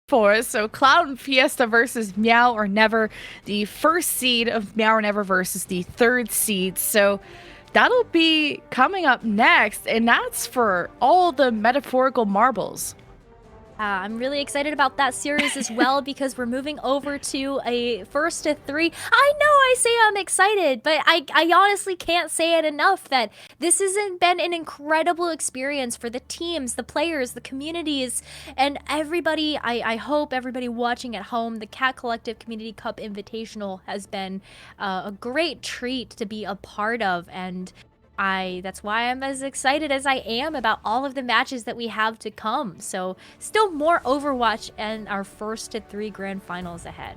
4. So Cloud and Fiesta versus Meow or Never. The first seed of Meow or Never versus the third seed. So that'll be coming up next, and that's for all the metaphorical marbles. I'm really excited about that series as well because we're moving over to a first to 3. I know I say I'm excited, but I honestly can't say it enough that this has been an incredible experience for the teams, the players, the communities, and everybody. I hope everybody watching at home, the Cat Collective Community Cup Invitational has been a great treat to be a part of, and that's why I'm as excited as I am about all of the matches that we have to come. So still more Overwatch and our first to 3 grand finals ahead.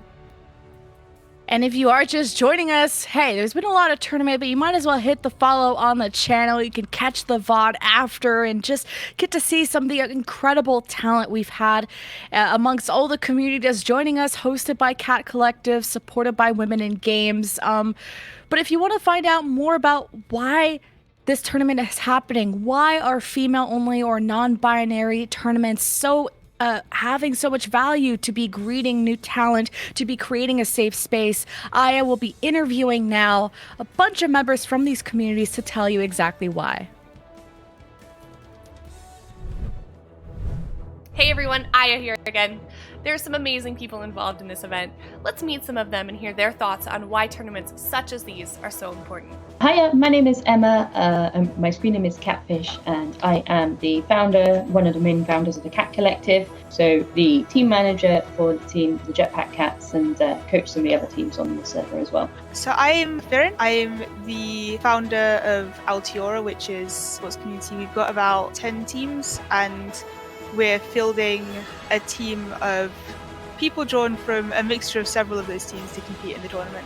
And if you are just joining us, hey, there's been a lot of tournament, but you might as well hit the follow on the channel. You can catch the VOD after and just get to see some of the incredible talent we've had amongst all the community that's joining us, hosted by Cat Collective, supported by Women in Games. But if you want to find out more about why this tournament is happening, why are female-only or non-binary tournaments so having so much value to be greeting new talent, to be creating a safe space, I will be interviewing now a bunch of members from these communities to tell you exactly why. Hey everyone, Aya here again. There's some amazing people involved in this event. Let's meet some of them and hear their thoughts on why tournaments such as these are so important. Hiya, my name is Emma. My screen name is Catfish, and I am the founder, one of the main founders of the Cat Collective. So the team manager for the team, the Jetpack Cats, and coach some of the other teams on the server as well. So I'm Firin. I'm the founder of Altiora, which is a sports community. We've got about 10 teams, and we're fielding a team of people drawn from a mixture of several of those teams to compete in the tournament.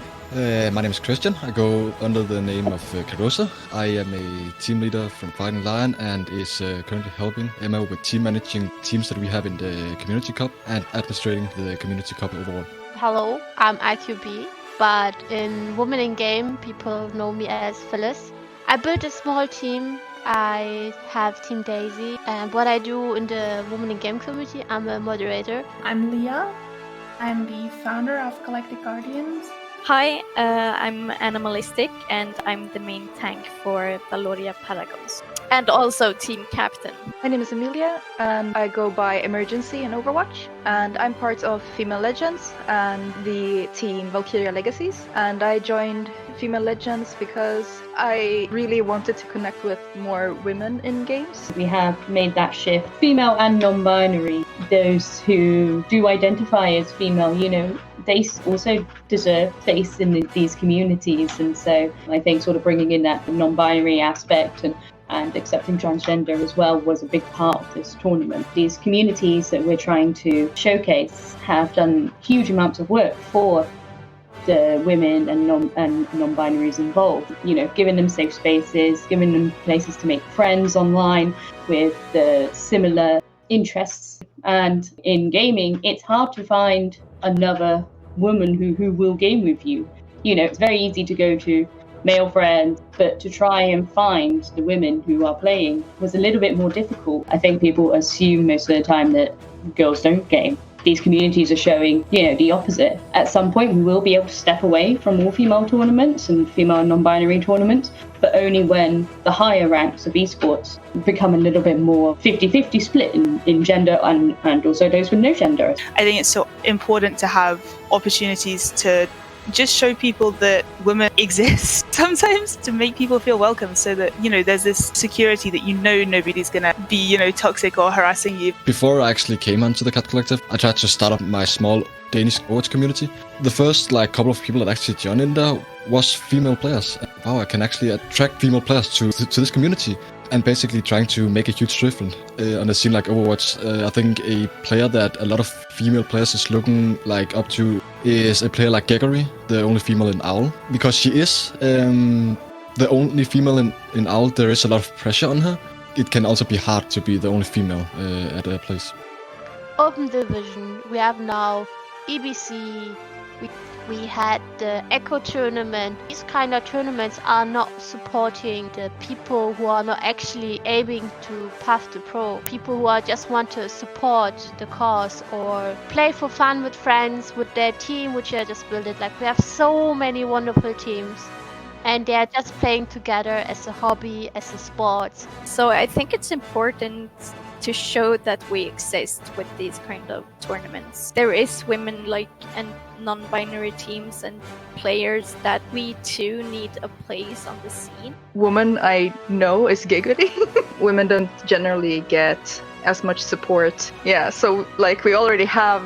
My name is Christian. I go under the name of Carosa. I am a team leader from Fighting Lion and is currently helping Emma with team managing teams that we have in the Community Cup and administrating the Community Cup overall. Hello, I'm IQB, but in Women in Game, people know me as Phyllis. I built a small team. I have Team Daisy, and what I do in the Women in Game community, I'm a moderator. I'm Leah. I'm the founder of Galactic Guardians. Hi, I'm Animalistic, and I'm the main tank for Valoria Paragons, and also team captain. My name is Amelia, and I go by Emergency in Overwatch, and I'm part of Female Legends and the team Valkyria Legacies, and I joined Female Legends because I really wanted to connect with more women in games. We have made that shift, female and non-binary. Those who do identify as female, they also deserve space in these communities, and so I think sort of bringing in that non-binary aspect and accepting transgender as well was a big part of this tournament. These communities that we're trying to showcase have done huge amounts of work for the women and non-binaries involved, giving them safe spaces, giving them places to make friends online with the similar interests. And in gaming, it's hard to find another woman who will game with you. It's very easy to go to male friends, but to try and find the women who are playing was a little bit more difficult. I think people assume most of the time that girls don't game. These communities are showing, the opposite. At some point, we will be able to step away from all female tournaments and female and non-binary tournaments, but only when the higher ranks of esports become a little bit more 50-50 split in gender and also those with no gender. I think it's so important to have opportunities to just show people that women exist sometimes, to make people feel welcome, so that there's this security that nobody's gonna be toxic or harassing you. Before I actually came onto the Cat Collective, I tried to start up my small Danish Overwatch community. The first couple of people that actually joined in there was female players. Wow, I can actually attract female players to this community, and basically trying to make a huge difference on a scene like Overwatch. I think a player that a lot of female players is looking up to is a player like Gregory, the only female in OWL. Because she is the only female in OWL, there is a lot of pressure on her. It can also be hard to be the only female at a place. Open Division, we have now EBC, We had the Echo tournament. These kind of tournaments are not supporting the people who are not actually aiming to path to pro. People who are just want to support the cause or play for fun with friends, with their team, which are just built it. Like we have so many wonderful teams. And they are just playing together as a hobby, as a sport. So I think it's important to show that we exist with these kind of tournaments. There is women and non-binary teams and players that we too need a place on the scene. Woman I know is giggity. Women don't generally get as much support. Yeah, so we already have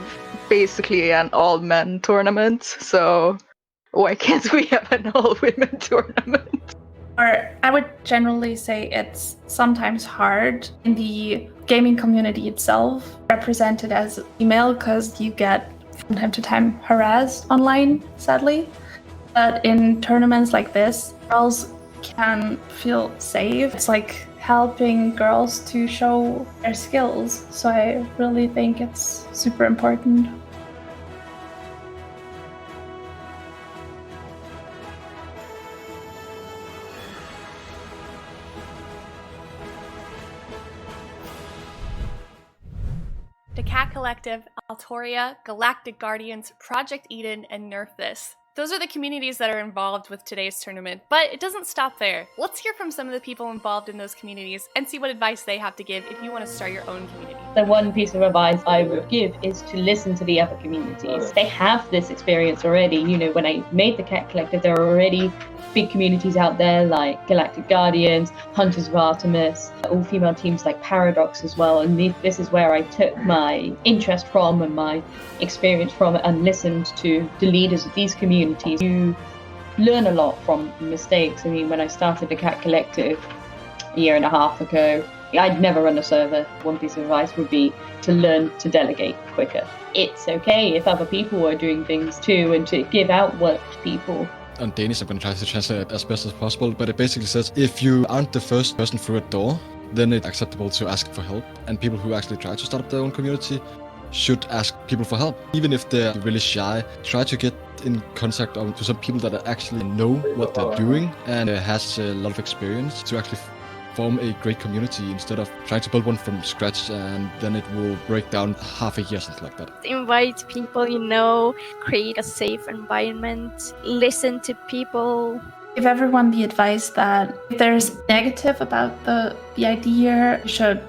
basically an all-men tournament, so why can't we have an all-women tournament? Or I would generally say it's sometimes hard in the gaming community itself, represented as female, because you get from time to time harassed online, sadly. But in tournaments like this, girls can feel safe. It's like helping girls to show their skills. So I really think it's super important. The Cat Collective, Altiora, Galactic Guardians, Project Eden, and Nerf This. Those are the communities that are involved with today's tournament, but it doesn't stop there. Let's hear from some of the people involved in those communities and see what advice they have to give if you want to start your own community. The one piece of advice I would give is to listen to the other communities. They have this experience already. When I made the Cat Collective, there are already big communities out there like Galactic Guardians, Hunters of Artemis, all-female teams like Paradox as well. And this is where I took my interest from and my experience from it and listened to the leaders of these communities. You learn a lot from mistakes. When I started the Cat Collective a year and a half ago, I'd never run a server. One piece of advice would be to learn to delegate quicker. It's okay if other people are doing things too, and to give out work to people. On Danish, I'm going to try to translate it as best as possible, but it basically says if you aren't the first person through a door, then it's acceptable to ask for help. And people who actually try to start up their own community should ask people for help. Even if they're really shy, try to get in contact with some people that actually know what they're doing and has a lot of experience to actually form a great community instead of trying to build one from scratch and then it will break down half a year, something like that. Invite people create a safe environment, listen to people. Give everyone the advice that if there's negative about the idea you should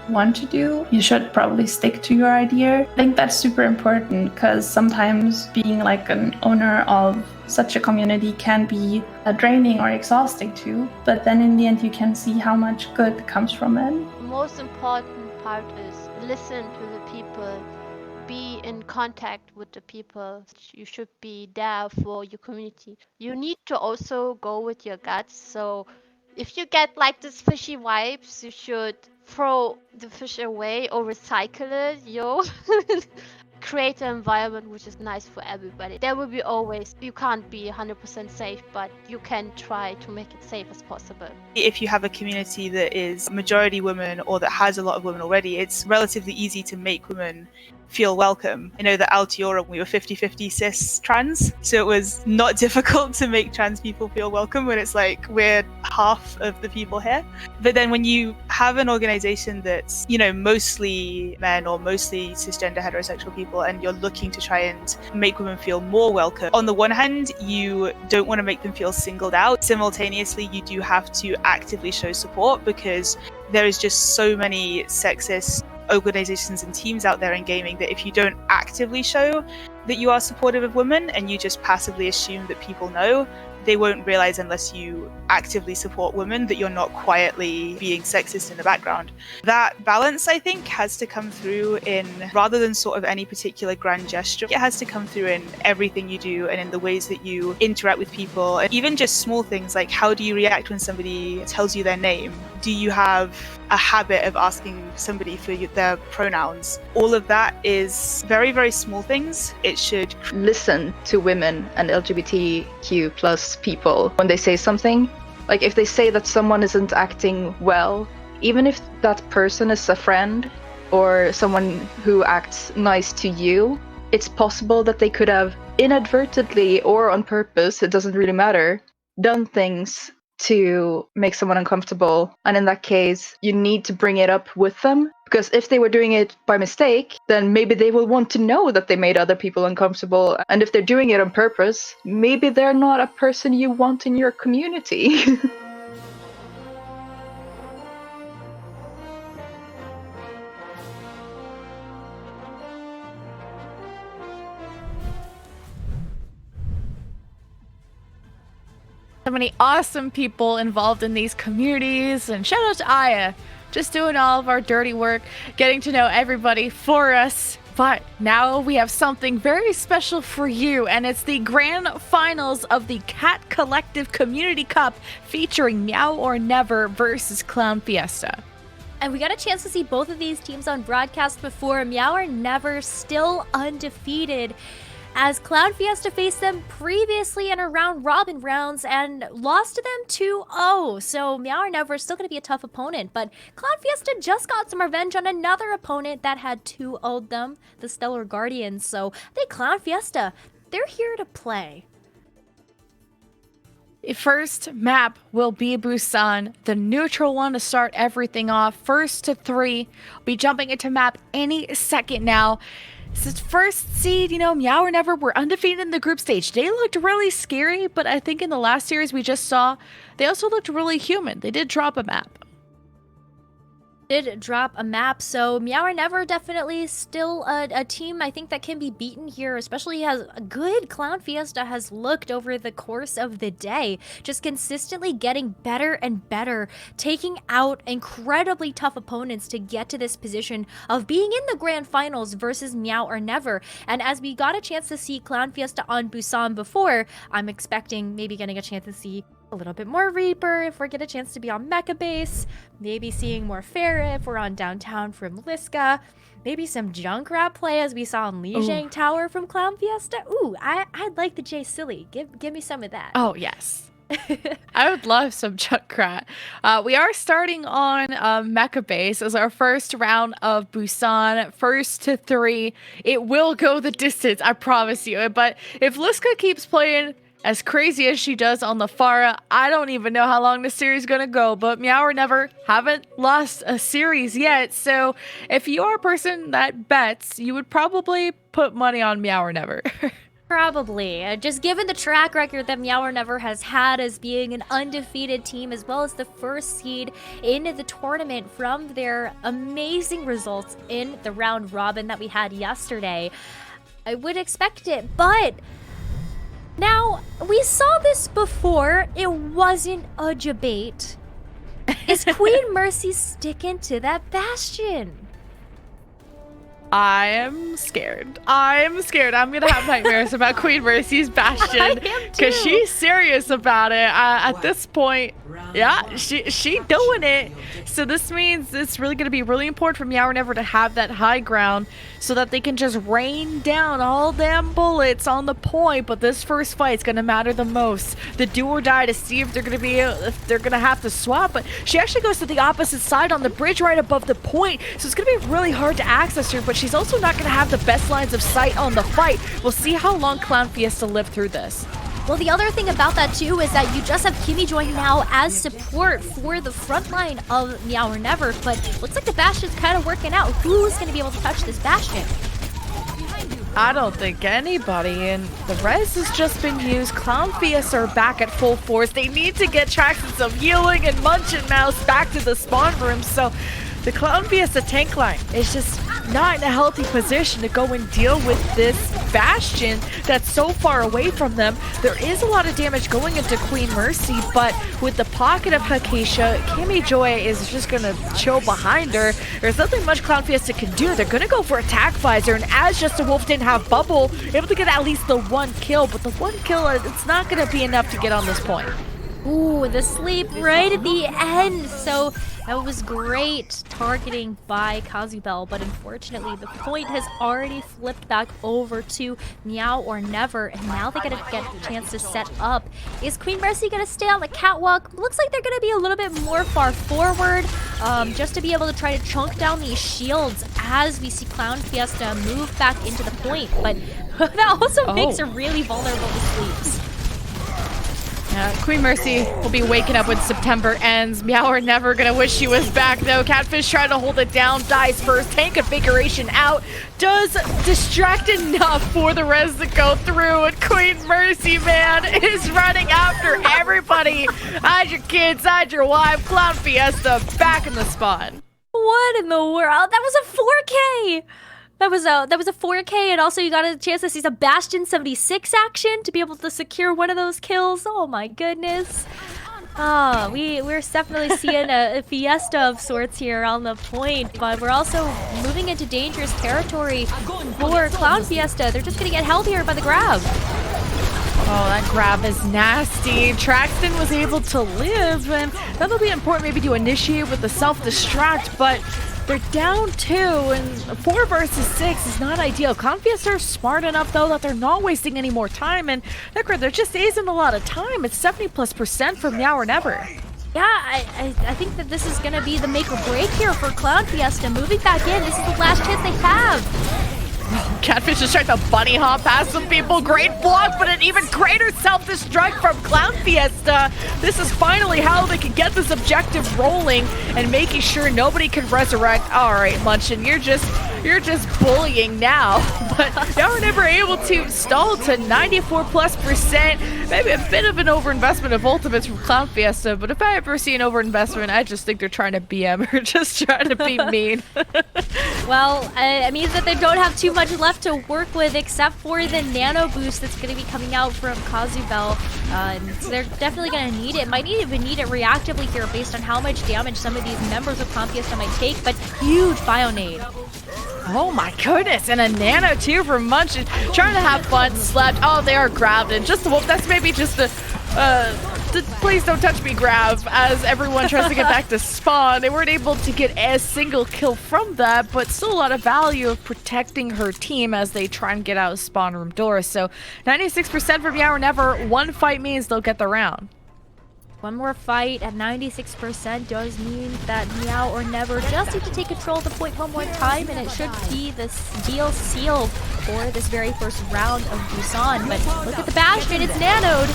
want to do, you should probably stick to your idea. I think that's super important because sometimes being like an owner of such a community can be draining or exhausting too, but then in the end you can see how much good comes from it. The most important part is listen to the people. Be in contact with the people. You should be there for your community. You need to also go with your guts. So if you get this fishy vibes, you should throw the fish away or recycle it, create an environment which is nice for everybody. There will be always, you can't be 100% safe, but you can try to make it safe as possible. If you have a community that is majority women or that has a lot of women already, it's relatively easy to make women feel welcome. I know that Altiora, we were 50-50 cis trans, so it was not difficult to make trans people feel welcome when it's we're half of the people here. But then when you have an organization that's, mostly men or mostly cisgender heterosexual people, and you're looking to try and make women feel more welcome, on the one hand, you don't want to make them feel singled out. Simultaneously, you do have to actively show support because there is just so many sexist organizations and teams out there in gaming that if you don't actively show that you are supportive of women and you just passively assume that people know, they won't realize unless you actively support women that you're not quietly being sexist in the background. That balance, I think, has to come through in, rather than sort of any particular grand gesture, it has to come through in everything you do and in the ways that you interact with people. And even just small things like how do you react when somebody tells you their name? Do you have a habit of asking somebody for their pronouns? All of that is very, very small things. It should listen to women and LGBTQ plus people when they say something. If they say that someone isn't acting well, even if that person is a friend or someone who acts nice to you, it's possible that they could have inadvertently or on purpose, it doesn't really matter, done things to make someone uncomfortable. And in that case, you need to bring it up with them. Because if they were doing it by mistake, then maybe they will want to know that they made other people uncomfortable. And if they're doing it on purpose, maybe they're not a person you want in your community. So many awesome people involved in these communities, and shout out to Aya, just doing all of our dirty work, getting to know everybody for us. But now we have something very special for you, and it's the grand finals of the Cat Collective Community Cup featuring Meow or Never versus Clown Fiesta. And we got a chance to see both of these teams on broadcast before. Meow or Never still undefeated, as Clown Fiesta faced them previously in a round-robin rounds and lost to them 2-0. So Meow or Never is still going to be a tough opponent, but Clown Fiesta just got some revenge on another opponent that had 2-0'd them, the Stellar Guardians. So I think Clown Fiesta, they're here to play. The first map will be Busan, the neutral one to start everything off. First to 3. We'll be jumping into map any second now. This first seed, Meow or Never were undefeated in the group stage. They looked really scary, but I think in the last series we just saw, they also looked really human. They did drop a map. Did drop a map, so Meow or Never definitely still a team I think that can be beaten here, especially as a good Clown Fiesta has looked over the course of the day, just consistently getting better and better, taking out incredibly tough opponents to get to this position of being in the grand finals versus Meow or Never. And as we got a chance to see Clown Fiesta on Busan before, I'm expecting maybe getting a chance to see a little bit more Reaper if we get a chance to be on Mecha Base, maybe seeing more Farah if we're on downtown from Liska, maybe some Junkrat play as we saw on Lijiang Tower from Clown Fiesta. Ooh, I'd like the J Silly. Give me some of that. Oh, yes. I would love some Junkrat. We are starting on Mecha Base as our first round of Busan, first to 3. It will go the distance, I promise you. But if Liska keeps playing as crazy as she does on the Farah, I don't even know how long this series is going to go, but Meow or Never haven't lost a series yet, so if you are a person that bets, you would probably put money on Meow or Never. Probably. Just given the track record that Meow or Never has had as being an undefeated team, as well as the first seed in the tournament from their amazing results in the round robin that we had yesterday, I would expect it, but now, we saw this before. It wasn't a debate. Is Queen Mercy sticking to that Bastion? I am scared. I'm gonna have nightmares about Queen Mercy's Bastion because she's serious about it. At this point, yeah, she doing it. So this means it's really gonna be really important for Meow or Never to have that high ground so that they can just rain down all them bullets on the point. But this first fight's gonna matter the most. The do or die to see if they're gonna have to swap. But she actually goes to the opposite side on the bridge right above the point, so it's gonna be really hard to access her. But she's also not gonna have the best lines of sight on the fight. We'll see how long Clown Fiesta live through this. Well, the other thing about that too is that you just have Kimmy join now as support for the front line of Meow or Never, but looks like the Bastion's kind of working out. Who's going to be able to touch this Bastion? I don't think anybody, and the res has just been used. Clown Fiesta are back at full force. They need to get tracks and some healing, and Munch and Mouse back to the spawn room, so the Clown Fiesta tank line is just not in a healthy position to go and deal with this Bastion that's so far away from them. There is a lot of damage going into Queen Mercy, but with the pocket of Acacia, Kimmy Joy is just gonna chill behind her. There's nothing much Clown Fiesta can do. They're gonna go for attack visor, and as Justin Wolf didn't have bubble, able to get at least the 1 kill, but the 1 kill, it's not gonna be enough to get on this point. Ooh, the sleep right at the end. So that was great targeting by Kazubel, but unfortunately the point has already flipped back over to Meow or Never, and now they gotta get a chance to set up. Is Queen Mercy gonna stay on the catwalk? Looks like they're gonna be a little bit more far forward, just to be able to try to chunk down these shields as we see Clown Fiesta move back into the point, but that also makes her really vulnerable to sleeps. Queen Mercy will be waking up when September ends. Meow or Never gonna wish she was back though. Catfish trying to hold it down, dies first. Tank configuration out. Does distract enough for the res to go through, and Queen Mercy, man, is running after everybody. Hide your kids, hide your wife. Clown Fiesta back in the spawn. What in the world? That was a 4K! That was a 4K, and also you got a chance to see some Bastion 76 action to be able to secure one of those kills. Oh my goodness. We're definitely seeing a fiesta of sorts here on the point, but we're also moving into dangerous territory for Clown Fiesta. They're just gonna get held here by the grab. Oh, that grab is nasty. Traxton was able to live, and that'll be important maybe to initiate with the self-destruct, but they're down 2, and 4 versus 6 is not ideal. Clown Fiesta are smart enough, though, that they're not wasting any more time, and there just isn't a lot of time. It's 70+% for Meow or Never. Yeah, I think that this is going to be the make or break here for Clown Fiesta. Moving back in, this is the last chance they have. Catfish just tried to bunny hop past some people. Great block, but an even greater self-destruct from Clown Fiesta. This is finally how they can get this objective rolling and making sure nobody can resurrect. All right, Munchin, you're just bullying now. But y'all were never able to stall to 94+%. Maybe a bit of an overinvestment of ultimates from Clown Fiesta, but if I ever see an overinvestment, I just think they're trying to BM or just trying to be mean. Well, it means that they don't have too much left to work with except for the nano boost that's going to be coming out from Kazubel. So they're definitely going to need it. Might even need it reactively here based on how much damage some of these members of Clown Fiesta might take, but huge Bionade. Oh my goodness, and a nano too from Munchin. Trying to have fun, slept. Oh, they are grabbed, and just the wolf. That's maybe just the please don't touch me grab as everyone tries to get back to spawn. They weren't able to get a single kill from that, but still a lot of value of protecting her team as they try and get out of spawn room doors. So 96% for Meow or Never. One fight means they'll get the round. One more fight at 96% does mean that Meow or Never just need to take control of the point one more time, and it should be this deal sealed for this very first round of Busan. But look at the Bastion, it's nanoed.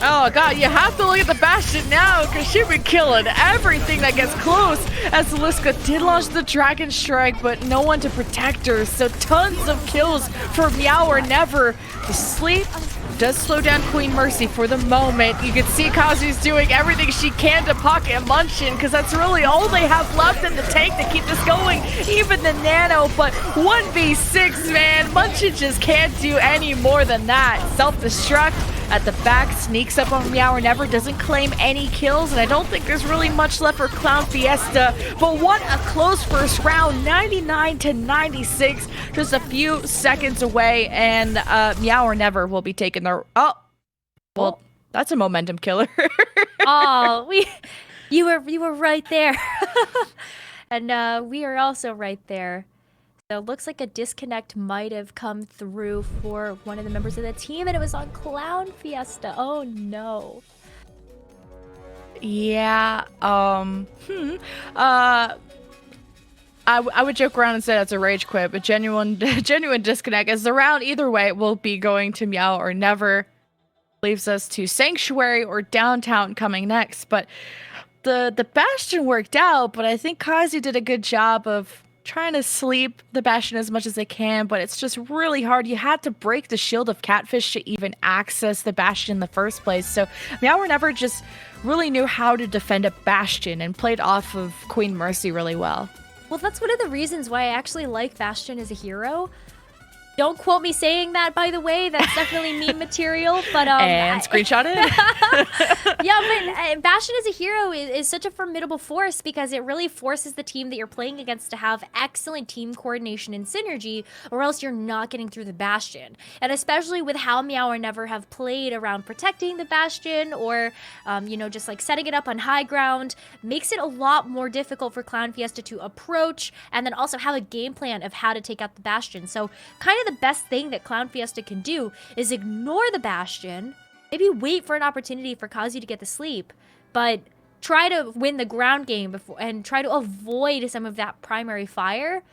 Oh god, you have to look at the Bastion now, because she'll be killing everything that gets close. As Liska did launch the Dragon Strike, but no one to protect her, so tons of kills for Meow or Never. The sleep does slow down Queen Mercy for the moment. You can see Kazu's doing everything she can to pocket Munchin, because that's really all they have left in the tank to keep this going. Even the nano, but 1v6, man. Munchin just can't do any more than that. Self-destruct at the back, sneaks up on Meow or Never, doesn't claim any kills, and I don't think there's really much left for Clown Fiesta. But what a close first round, 99-96, just a few seconds away, and Meow or Never will be taking their... Oh, well, that's a momentum killer. Oh, you were right there. And we are also right there. So it looks like a disconnect might have come through for one of the members of the team, and it was on Clown Fiesta. Oh no. Yeah, I would joke around and say that's a rage quit, but genuine disconnect, as the round either way will be going to Meow or Never. Leaves us to Sanctuary or Downtown coming next. But the Bastion worked out, but I think Kazu did a good job of trying to sleep the Bastion as much as they can, but it's just really hard. You had to break the shield of Catfish to even access the Bastion in the first place. So Meow or Never just really knew how to defend a Bastion and played off of Queen Mercy really well. Well, that's one of the reasons why I actually like Bastion as a hero. Don't quote me saying that, by the way. That's definitely meme material. But and screenshot it. Yeah, but Bastion as a hero is such a formidable force because it really forces the team that you're playing against to have excellent team coordination and synergy, or else you're not getting through the Bastion. And especially with how Meow or Never have played around protecting the Bastion, or just like setting it up on high ground, makes it a lot more difficult for Clown Fiesta to approach, and then also have a game plan of how to take out the Bastion. So kind of the best thing that Clown Fiesta can do is ignore the Bastion, maybe wait for an opportunity for Kazu to get to sleep, but try to win the ground game before, and try to avoid some of that primary fire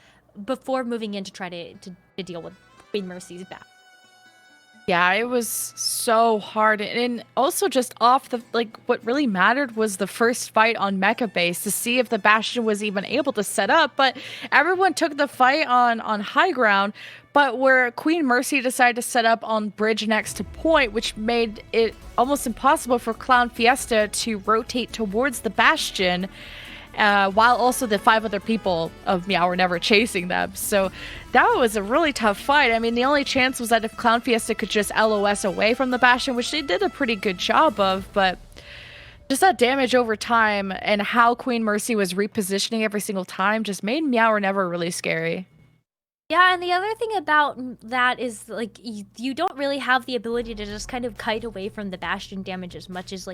before moving in to try to deal with Queen Mercy's back. Yeah, it was so hard. And also just off the, what really mattered was the first fight on Mecha Base to see if the Bastion was even able to set up. But everyone took the fight on high ground, but where Queen Mercy decided to set up on bridge next to point, which made it almost impossible for Clown Fiesta to rotate towards the Bastion, while also the 5 other people of Meow were never chasing them. So that was a really tough fight. I mean, the only chance was that if Clown Fiesta could just LOS away from the Bastion, which they did a pretty good job of, but just that damage over time and how Queen Mercy was repositioning every single time just made Meow or Never really scary. Yeah, and the other thing about that is, you don't really have the ability to just kind of kite away from the Bastion damage as much as,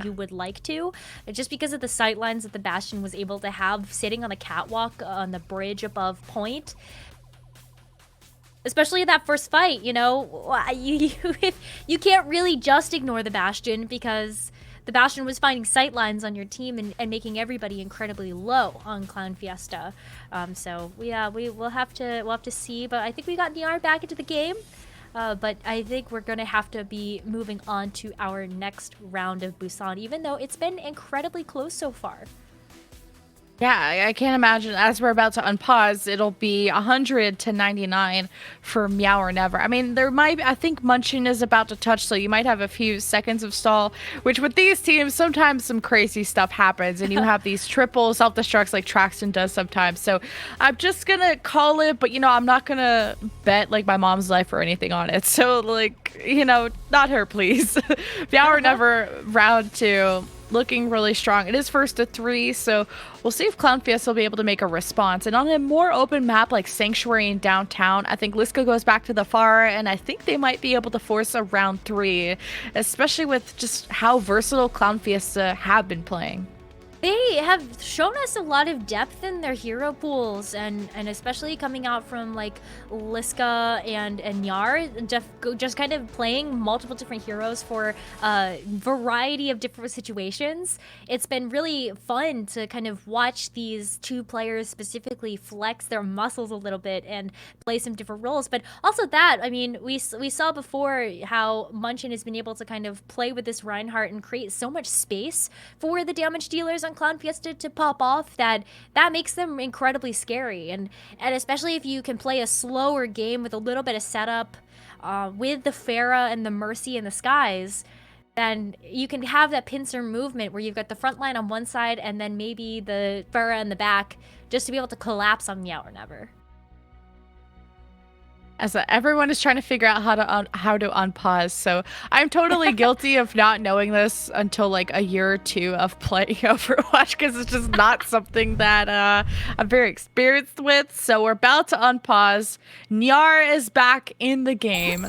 you would like to. Just because of the sightlines that the Bastion was able to have sitting on a catwalk on the bridge above point. Especially in that first fight, you can't really just ignore the Bastion because the Bastion was finding sightlines on your team and making everybody incredibly low on Clown Fiesta. We'll have to see. But I think we got Niar back into the game. But I think we're gonna have to be moving on to our next round of Busan, even though it's been incredibly close so far. Yeah, I can't imagine. As we're about to unpause, it'll be 100 to 99 for Meow or Never. I mean, I think Munchin is about to touch, so you might have a few seconds of stall, which with these teams, sometimes some crazy stuff happens, and you have these triple self-destructs like Traxton does sometimes. So I'm just gonna call it, but I'm not gonna bet my mom's life or anything on it. So not her, please. Meow or Never, round 2. Looking really strong. It is first to 3, so we'll see if Clown Fiesta will be able to make a response. And on a more open map like Sanctuary in downtown, I think Liska goes back to the far, and I think they might be able to force a round 3, especially with just how versatile Clown Fiesta have been playing. They have shown us a lot of depth in their hero pools, and especially coming out from Liska and Nyar, just kind of playing multiple different heroes for a variety of different situations. It's been really fun to kind of watch these 2 players specifically flex their muscles a little bit and play some different roles. But also that, I mean, we saw before how Munchin has been able to kind of play with this Reinhardt and create so much space for the damage dealers on Clown Fiesta to pop off that makes them incredibly scary, and especially if you can play a slower game with a little bit of setup with the Pharah and the Mercy and the Skies, then you can have that pincer movement where you've got the front line on one side and then maybe the Pharah in the back just to be able to collapse on Meow or Never. As everyone is trying to figure out how to unpause, so I'm totally guilty of not knowing this until a year or 2 of playing Overwatch, because it's just not something that I'm very experienced with. So we're about to unpause. Nyar is back in the game.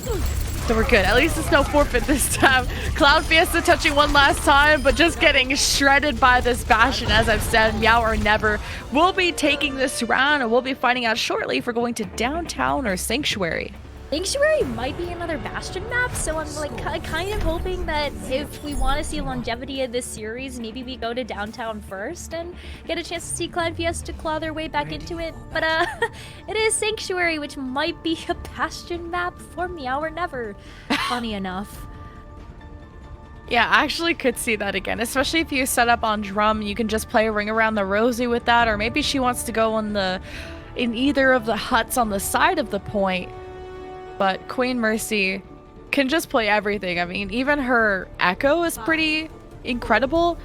So we're good. At least it's no forfeit this time. Clown Fiesta touching one last time, but just getting shredded by this Bastion. As I've said, Meow or Never will be taking this round, and we'll be finding out shortly if we're going to downtown or Sanctuary. Sanctuary might be another Bastion map, so I'm kind of hoping that if we want to see longevity of this series, maybe we go to downtown first and get a chance to see Clown Fiesta claw their way back into it. But it is Sanctuary, which might be a Bastion map for Meow or Never. Funny enough. Yeah, I actually could see that again, especially if you set up on drum. You can just play a ring around the rosy with that, or maybe she wants to go in either of the huts on the side of the point. But Queen Mercy can just play everything. I mean, even her Echo is pretty incredible.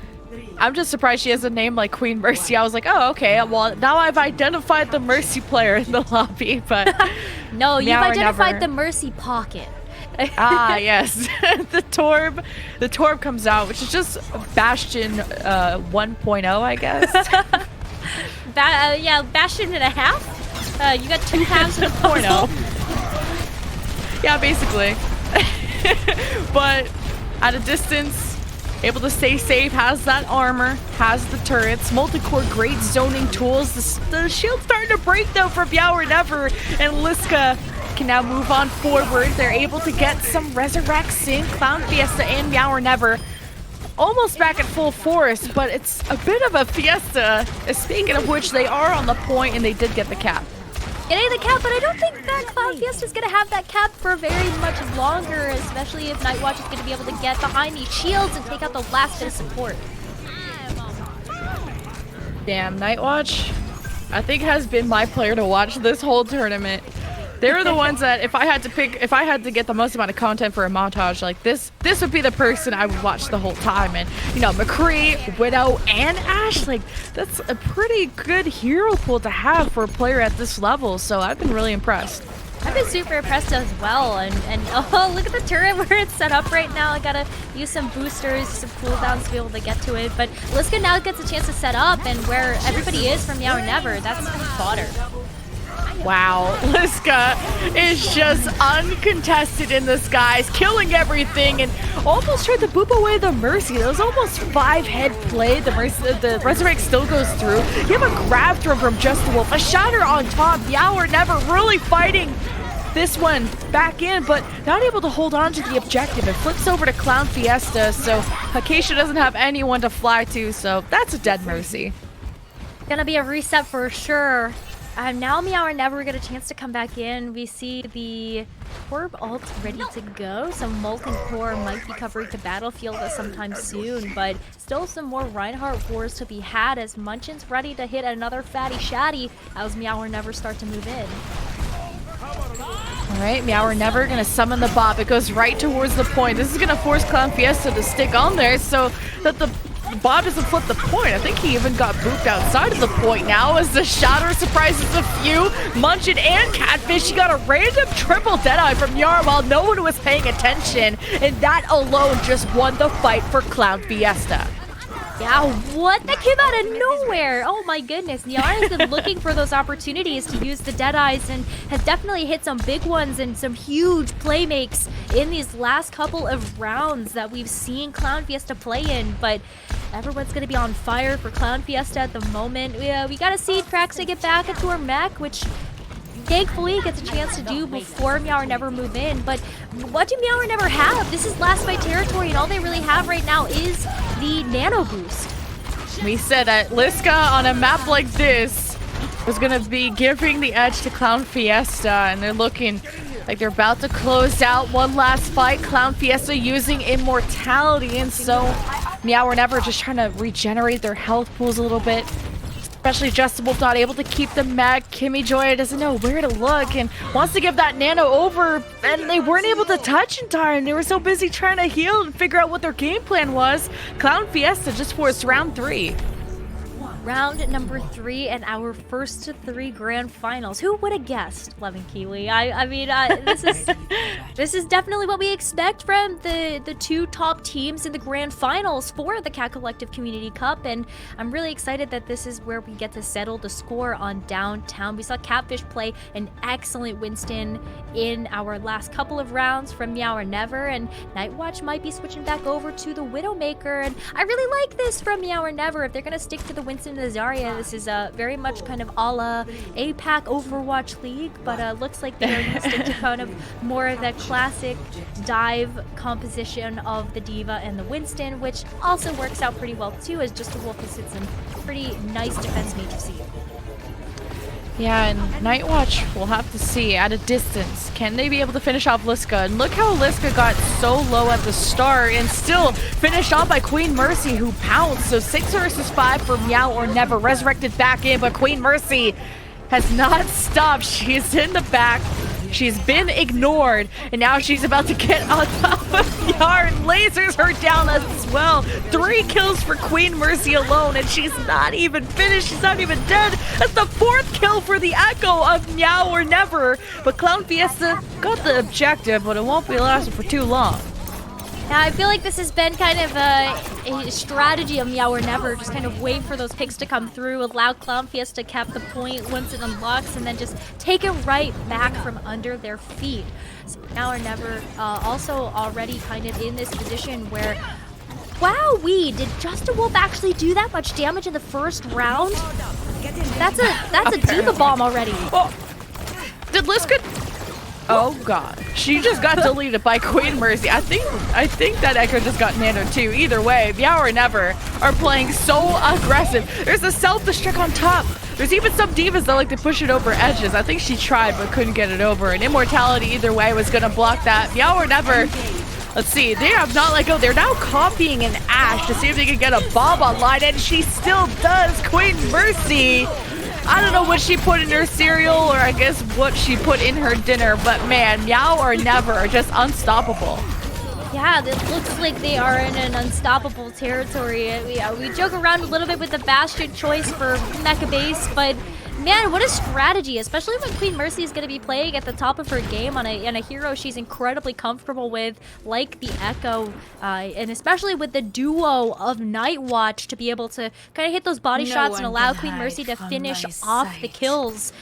I'm just surprised she has a name like Queen Mercy. I was like, oh, okay. Well, now I've identified the Mercy player in the lobby, but no, you've Meow or identified never. the Mercy pocket. Ah, yes. the Torb comes out, which is just Bastion 1.0, I guess. Yeah, Bastion and a half. You got 2 halves and a puzzle. Yeah, basically. But at a distance, able to stay safe, has that armor, has the turrets, multi-core great zoning tools. The shield's starting to break though for Meow or Never, and Liska can now move on forward. They're able to get some Resurrect, Sync, Clown Fiesta, and Meow or Never almost back at full force, but it's a bit of a Fiesta. Speaking of which, they are on the point and they did get the cap. Getting the cap, but I don't think that Cloud Fiesta is going to have that cap for very much longer, especially if Nightwatch is going to be able to get behind these shields and take out the last bit of support. Damn, Nightwatch, I think has been my player to watch this whole tournament. They're the ones that if I had to get the most amount of content for a montage, like this would be the person I would watch the whole time. And you know, McCree, Widow, and Ashe, like that's a pretty good hero pool to have for a player at this level. So I've been really impressed. I've been super impressed as well, and oh, look at the turret where it's set up right now. I gotta use some boosters, some cooldowns to be able to get to it, but Liska now gets a chance to set up, and where everybody is from Meow or Never, that's fodder. Wow, Liska is just uncontested in the skies, killing everything, and almost tried to boop away the Mercy. That was almost 5-head play. The Resurrect still goes through. You have a grab throw from Just the Wolf, a shatter on top. Meow or Never really fighting this one back in, but not able to hold on to the objective. It flips over to Clown Fiesta, so Acacia doesn't have anyone to fly to, so that's a dead Mercy. Gonna be a reset for sure. Now Meow or Never get a chance to come back in. We see the Orb ult ready to go. Some Molten Core might be covering the battlefield at sometime soon, but still some more Reinhardt wars to be had as Munchin's ready to hit another fatty shatty as Meow or Never start to move in. Alright, Meow or Never gonna summon the Bob. It goes right towards the point. This is gonna force Clown Fiesta to stick on there so that the Bob doesn't flip the point. I think he even got booped outside of the point now as the shatter surprises a few. Munchin and Catfish, he got a random triple Deadeye from Yara while no one was paying attention, and that alone just won the fight for Clown Fiesta. Yeah, what? That came out of nowhere. Oh my goodness. Nyara has been looking for those opportunities to use the Deadeyes and has definitely hit some big ones and some huge playmakes in these last couple of rounds that we've seen Clown Fiesta play in, but everyone's going to be on fire for Clown Fiesta at the moment. We got to see Traxa get back into her mech, which thankfully gets a chance to do before Meow or Never move in. But what do Meow or Never have? This is last fight territory, and all they really have right now is the nano boost. We said that Liska on a map like this was going to be giving the edge to Clown Fiesta, and they're looking like they're about to close out one last fight. Clown Fiesta using Immortality, and so Meow or Never just trying to regenerate their health pools a little bit. Especially Justin Wolf not able to keep the mag. Kimmy Joy doesn't know where to look and wants to give that nano over, and they weren't able to touch in time. They were so busy trying to heal and figure out what their game plan was. Clown Fiesta just forced round 3. Round number 3 and our first 3 grand finals. Who would have guessed, Levin Kiwi? I mean, this is definitely what we expect from the 2 top teams in the grand finals for the Cat Collective Community Cup, and I'm really excited that this is where we get to settle the score on downtown. We saw Catfish play an excellent Winston in our last couple of rounds from Meow or Never, and Nightwatch might be switching back over to the Widowmaker, and I really like this from Meow or Never. If they're gonna stick to the Winston and the Zarya, this is very much kind of a la APAC Overwatch League, but looks like they're gonna stick to kind of more of the classic dive composition of the D.Va and the Winston, which also works out pretty well too, as Just a Wolf has hit some pretty nice defense matrices. Yeah, and Nightwatch, we'll have to see at a distance. Can they be able to finish off Liska? And look how Liska got so low at the start and still finished off by Queen Mercy, who pounced. So 6 versus 5 for Meow or Never. Resurrected back in, but Queen Mercy has not stopped. She's in the back. She's been ignored, and now she's about to get on top of Yar and lasers her down as well. 3 kills for Queen Mercy alone, and she's not even finished. She's not even dead. That's the 4th kill for the Echo of Meow or Never. But Clown Fiesta got the objective, but it won't be lasting for too long. Yeah, I feel like this has been kind of a strategy of Meow or Never. Just kind of wait for those picks to come through, allow Clown Fiesta to cap the point once it unlocks, and then just take it right back from under their feet. So Meow or Never also already kind of in this position where, wowee, did Just a Wolf actually do that much damage in the first round? That's a Diva Bomb already. Oh, did Liska? Oh god, she just got deleted by Queen Mercy. I think that Echo just got nanoed too. Either way, Meow or Never are playing so aggressive. There's a self-destruct on top. There's even some divas that like to push it over edges. I think she tried but couldn't get it over. And Immortality either way was gonna block that. Meow or Never. Let's see, they have not let go. They're now copying an Ashe to see if they can get a bomb online, and she still does. Queen Mercy. I don't know what she put in her cereal, or I guess what she put in her dinner, but man, Meow or Never are just unstoppable. Yeah, it looks like they are in an unstoppable territory. We joke around a little bit with the Bastion choice for Mecha Base, but man, what a strategy, especially when Queen Mercy is going to be playing at the top of her game on a hero she's incredibly comfortable with, like the Echo, and especially with the duo of Nightwatch to be able to kind of hit those body shots and allow Queen Mercy to finish off the kills.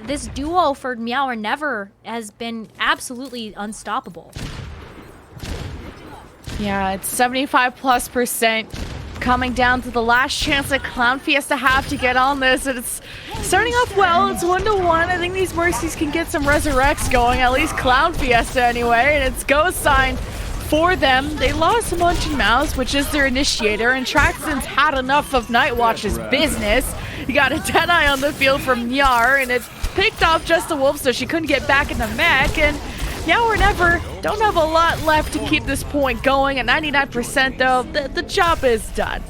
This duo for Meow or Never has been absolutely unstoppable. Yeah, it's 75+% coming down to the last chance that Clown Fiesta have to get on this, and it's starting off well. It's 1-1. I think these Mercies can get some resurrects going, at least Clown Fiesta anyway, and it's go sign for them. They lost Munch and Mouse, which is their initiator, and Traxton's had enough of Nightwatch's business. He got a Deadeye on the field from Yar, and it picked off Just a Wolf, so she couldn't get back in the mech, and Meow or Never don't have a lot left to keep this point going. At 99% though, the job is done.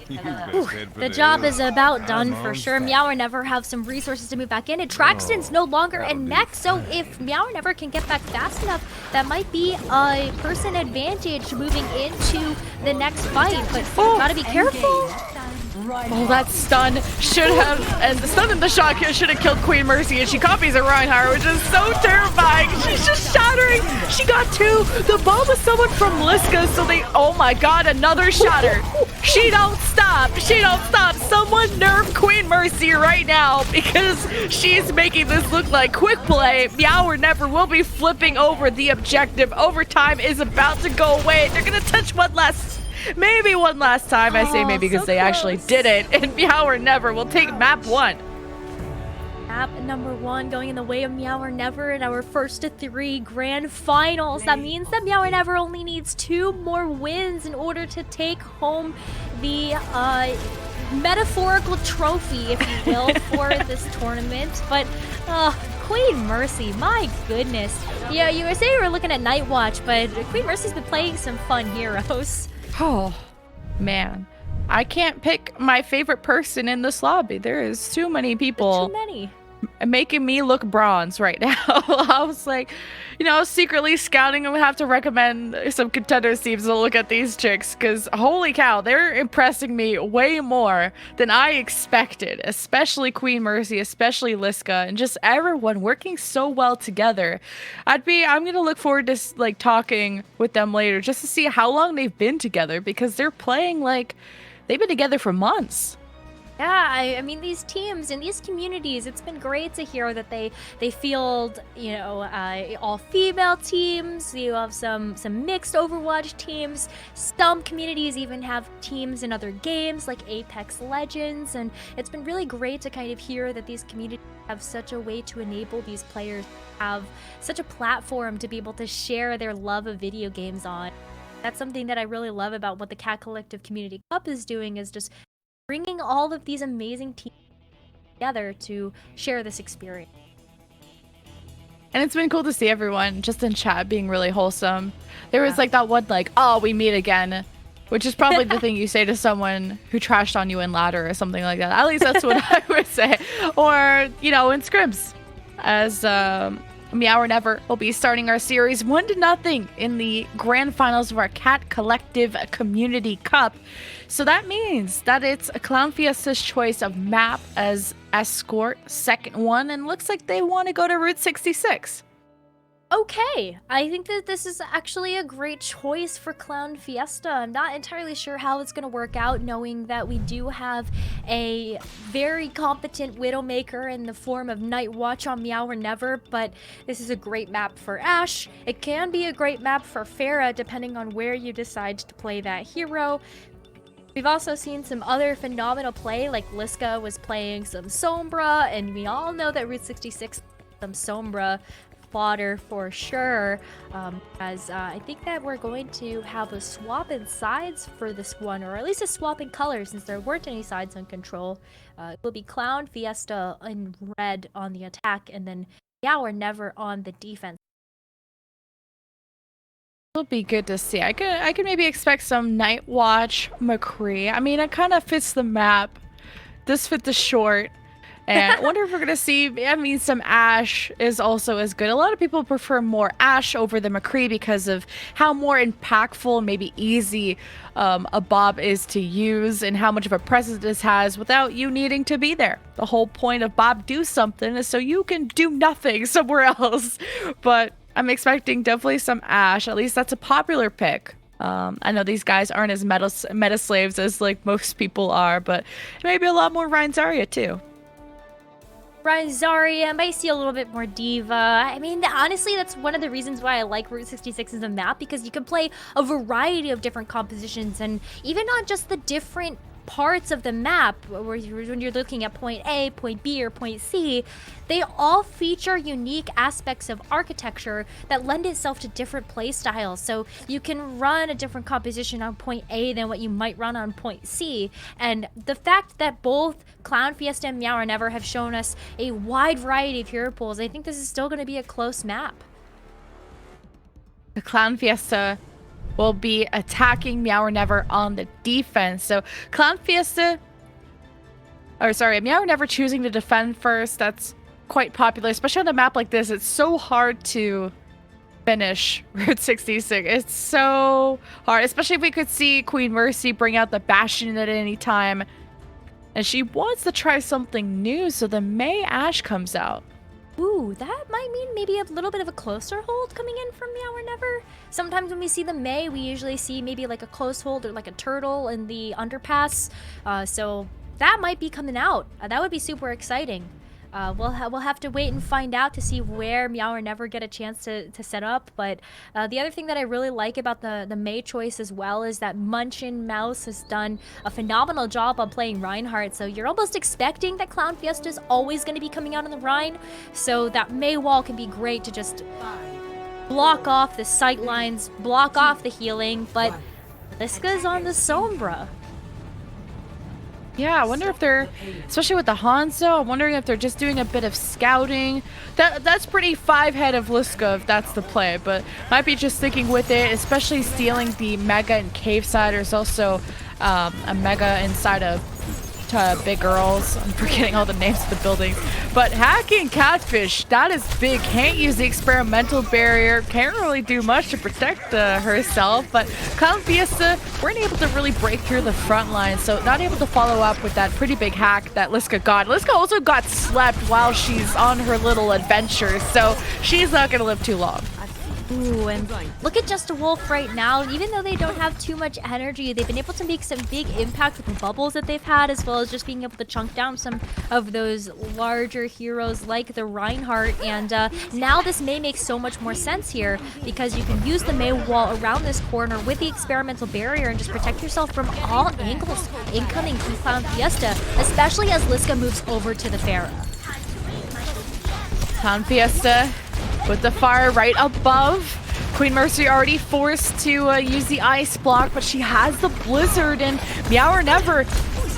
The job is about done for sure. Meow or Never have some resources to move back in, and Traxton's no longer in mech, so if Meow or Never can get back fast enough, that might be a person advantage moving into the next fight, but gotta be careful. Oh, that stun should have, and the stun and the shock here should have killed Queen Mercy, and she copies a Reinhardt, which is so terrifying. She's just shattering. She got 2. The bomb was someone from Liska, so they, oh my god, another shatter. She don't stop. She don't stop. Someone nerf Queen Mercy right now because she's making this look like quick play. Meow or Never will be flipping over the objective. Overtime is about to go away. They're going to touch maybe one last time. I say maybe because they actually did it. And Meow or Never will take map 1. Map number 1 going in the way of Meow or Never in our first of 3 grand finals. That means that Meow or Never only needs 2 more wins in order to take home the metaphorical trophy, if you will, for this tournament. But Queen Mercy, my goodness. Yeah, you were saying we were looking at Nightwatch, but Queen Mercy's been playing some fun heroes. Oh, man. I can't pick my favorite person in this lobby. There is too many people. Too many. Making me look bronze right now. I was like, secretly scouting. I would have to recommend some contender teams to look at these chicks because holy cow, they're impressing me way more than I expected, especially Queen Mercy, especially Liska, and just everyone working so well together. I'm gonna look forward to like talking with them later just to see how long they've been together because they're playing like they've been together for months. Yeah, I mean, these teams and these communities, it's been great to hear that they field, all female teams. You have some mixed Overwatch teams. Some communities even have teams in other games like Apex Legends. And it's been really great to kind of hear that these communities have such a way to enable these players to have such a platform to be able to share their love of video games on. That's something that I really love about what the Cat Collective Community Cup is doing, is just bringing all of these amazing teams together to share this experience. And it's been cool to see everyone just in chat being really wholesome. There was like that one we meet again. Which is probably the thing you say to someone who trashed on you in ladder or something like that. At least that's what I would say. Or, you know, in scrims. As Meow or Never will be starting our series 1-0 in the grand finals of our Cat Collective Community Cup. So that means that it's Clown Fiesta's choice of map as escort, second one, and looks like they want to go to Route 66. Okay, I think that this is actually a great choice for Clown Fiesta. I'm not entirely sure how it's going to work out, knowing that we do have a very competent Widowmaker in the form of Night Watch on Meow or Never, but this is a great map for Ashe. It can be a great map for Farah, depending on where you decide to play that hero. We've also seen some other phenomenal play, like Liska was playing some Sombra, and we all know that Route 66 some Sombra fodder for sure, as I think that we're going to have a swap in sides for this one, or at least a swap in colors, since there weren't any sides on control. It will be Clown Fiesta in red on the attack, and then Meow or Never on the defense. It'll be good to see. I could maybe expect some Night Watch McCree. I mean, it kind of fits the map. This fit the short. And I wonder if we're going to see, I mean, some Ashe is also as good. A lot of people prefer more Ashe over the McCree because of how more impactful and maybe easy a Bob is to use and how much of a presence this has without you needing to be there. The whole point of Bob Do Something is so you can do nothing somewhere else. But I'm expecting definitely some Ashe. At least that's a popular pick. I know these guys aren't as meta slaves as like most people are, but maybe a lot more Ryan Zarya too. Ryan Zarya might see a little bit more diva. I mean, honestly, that's one of the reasons why I like Route 66 as a map, because you can play a variety of different compositions, and even not just the different parts of the map, when you're looking at point A, point B, or point C, they all feature unique aspects of architecture that lend itself to different play styles. So you can run a different composition on point A than what you might run on point C. And the fact that both Clown Fiesta and Meow or Never have shown us a wide variety of hero pools, I think this is still going to be a close map. The Clown Fiesta will be attacking Meow or Never on the defense. So Clown Fiesta, Meow or Never choosing to defend first. That's quite popular, especially on a map like this. It's so hard to finish Route 66. It's so hard, especially if we could see Queen Mercy bring out the Bastion at any time. And she wants to try something new, so the May Ashe comes out. Ooh, that might mean maybe a little bit of a closer hold coming in from Meow or Never. Sometimes when we see the May, we usually see maybe like a close hold or like a turtle in the underpass. So that might be coming out. That would be super exciting. We'll have to wait and find out to see where Meow or Never get a chance to set up. But the other thing that I really like about the May choice as well is that Munchin Mouse has done a phenomenal job on playing Reinhardt. So you're almost expecting that Clown Fiesta is always going to be coming out on the Rhine. So that May wall can be great to just block off the sight lines, block off the healing. But Liska's on the Sombra. Yeah, I wonder if they're, especially with the Hanzo, I'm wondering if they're just doing a bit of scouting. That's pretty 5-head of Liska if that's the play, but might be just sticking with it, especially stealing the Mega and Cave side. There's also a Mega inside of Big Girls. I'm forgetting all the names of the buildings. But hacking Catfish, that is big. Can't use the experimental barrier. Can't really do much to protect herself. But Clown Fiesta weren't able to really break through the front line. So not able to follow up with that pretty big hack that Liska got. Liska also got slept while she's on her little adventure. So she's not going to live too long. Ooh, and look at Just a Wolf right now. Even though they don't have too much energy, they've been able to make some big impact with the bubbles that they've had, as well as just being able to chunk down some of those larger heroes like the Reinhardt. And now this may make so much more sense here, because you can use the May wall around this corner with the experimental barrier and just protect yourself from all angles incoming from Clown Fiesta, especially as Liska moves over to the Pharah. Clown Fiesta with the fire right above. Queen Mercy already forced to use the ice block, but she has the blizzard, and Meow or Never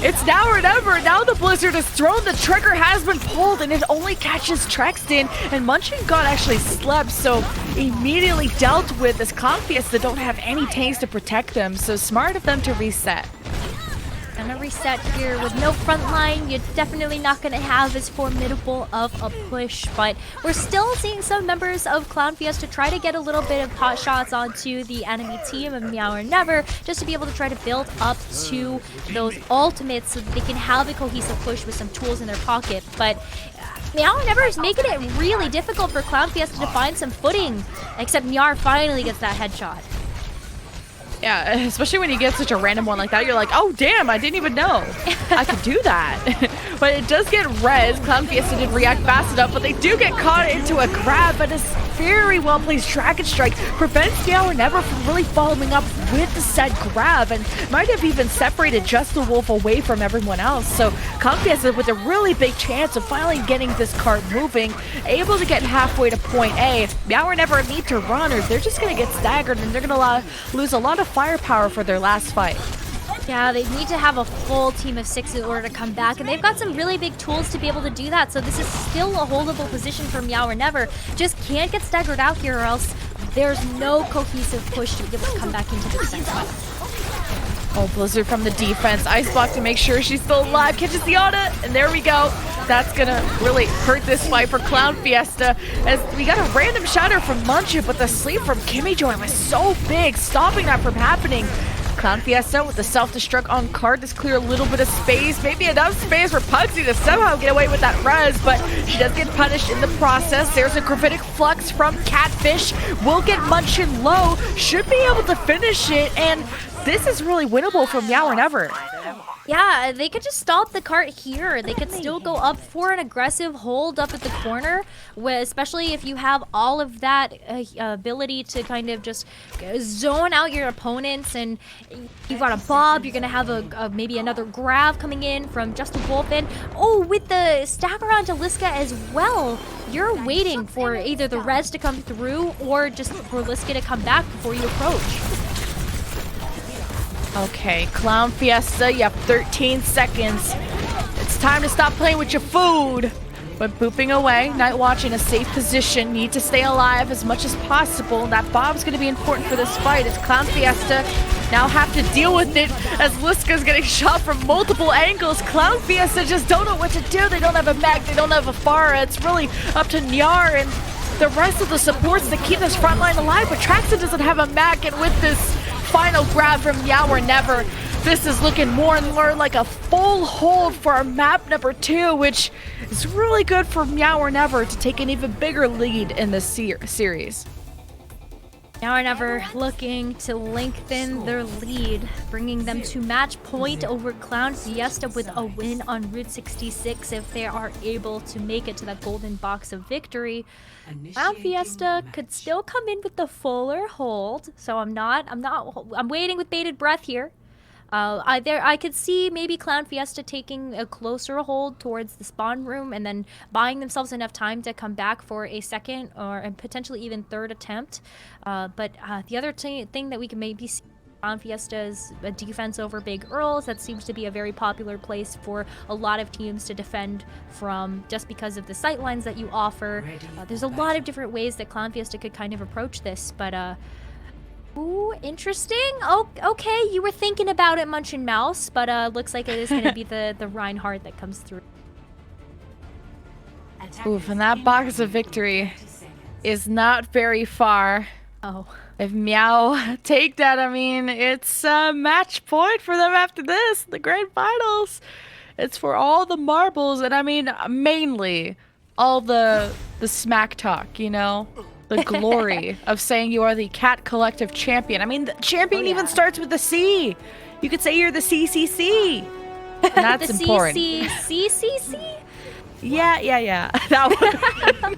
It's now or never. Now the Blizzard is thrown. The trigger has been pulled, and it only catches Trexton. And Munchin God actually slept, so immediately dealt with as Clown Fiesta don't have any tanks to protect them. So smart of them to reset. Gonna reset here with no front line. You're definitely not gonna have as formidable of a push, but we're still seeing some members of Clown Fiesta try to get a little bit of pot shots onto the enemy team of Meow or Never, just to be able to try to build up to those ultimates so that they can have a cohesive push with some tools in their pocket. But Meow or Never is making it really difficult for Clown Fiesta to find some footing, except Nyar finally gets that headshot. Yeah, especially when you get such a random one like that, you're like, oh damn, I didn't even know I could do that. But it does get res. Clown Fiesta didn't react fast enough, but they do get caught into a grab, but it's very well placed Dragon Strike prevents Meow or Never from really following up with the said grab, and might have even separated Just the Wolf away from everyone else. So Clown Fiesta with a really big chance of finally getting this cart moving, able to get halfway to point A. Meow or Never need to run, or they're just gonna get staggered, and they're gonna lose a lot of firepower for their last fight. Yeah, they need to have a full team of 6 in order to come back, and they've got some really big tools to be able to do that, so this is still a holdable position for Meow or Never. Just can't get staggered out here, or else there's no cohesive push to be able to come back into this next fight. Oh, Blizzard from the defense. Icebox to make sure she's still alive. Catches the Ana, and there we go. That's gonna really hurt this fight for Clown Fiesta, as we got a random shatter from Munchin, but the sleep from Kimmy Joy was so big, stopping that from happening. Clown Fiesta with the self-destruct on card. Just clear a little bit of space, maybe enough space for Pugsy to somehow get away with that res, but she does get punished in the process. There's a gravitic flux from Catfish. Will get Munchin low, should be able to finish it, and this is really winnable from Meow or Never. Yeah, they could just stop the cart here. They could still go up for an aggressive hold up at the corner, especially if you have all of that ability to kind of just zone out your opponents. And you've got a Bob, you're going to have maybe another grab coming in from Just a Wolf. And oh, with the stagger on Liska as well, you're waiting for either the res to come through or just for Liska to come back before you approach. Okay, Clown Fiesta, you have 13 seconds. It's time to stop playing with your food. But booping away, Nightwatch in a safe position, need to stay alive as much as possible. That Bob's going to be important for this fight as Clown Fiesta now have to deal with it as Liska's getting shot from multiple angles. Clown Fiesta just don't know what to do. They don't have a mag, they don't have a Pharah. It's really up to Nyar and the rest of the supports to keep this front line alive, but Traxxon doesn't have a mag, and with this final grab from Meow or Never, this is looking more and more like a full hold for our map number 2, which is really good for Meow or Never to take an even bigger lead in this series. Meow or Never looking to lengthen their lead, bringing them to match point over Clown Fiesta with a win on Route 66 if they are able to make it to that golden box of victory. Clown Fiesta could still come in with the fuller hold, so I'm waiting with bated breath here. I could see maybe Clown Fiesta taking a closer hold towards the spawn room and then buying themselves enough time to come back for a second or potentially even third attempt. But the other thing that we can maybe see Clown Fiesta's defense over Big Earls. That seems to be a very popular place for a lot of teams to defend from, just because of the sightlines that you offer. There's a lot of different ways that Clown Fiesta could kind of approach this, but ooh, interesting. Oh, okay, you were thinking about it, Munchin Mouse, but looks like it is going to be the Reinhardt that comes through. Oof, and that box of victory is not very far. Oh. If Meow take that, I mean, it's a match point for them after this, the grand finals. It's for all the marbles, and I mean, mainly all the smack talk, you know? The glory of saying you are the Cat Collective champion. I mean, the champion even starts with the C. You could say you're the CCC. And that's the important. CCC? Yeah. That one.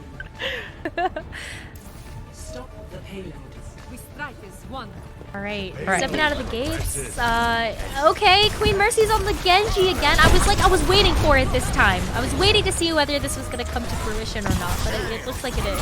Stop the payload. We strike as one. All right, stepping out of the gates. Okay, Queen Mercy's on the Genji again. I was waiting for it this time. I was waiting to see whether this was going to come to fruition or not, but it looks like it is.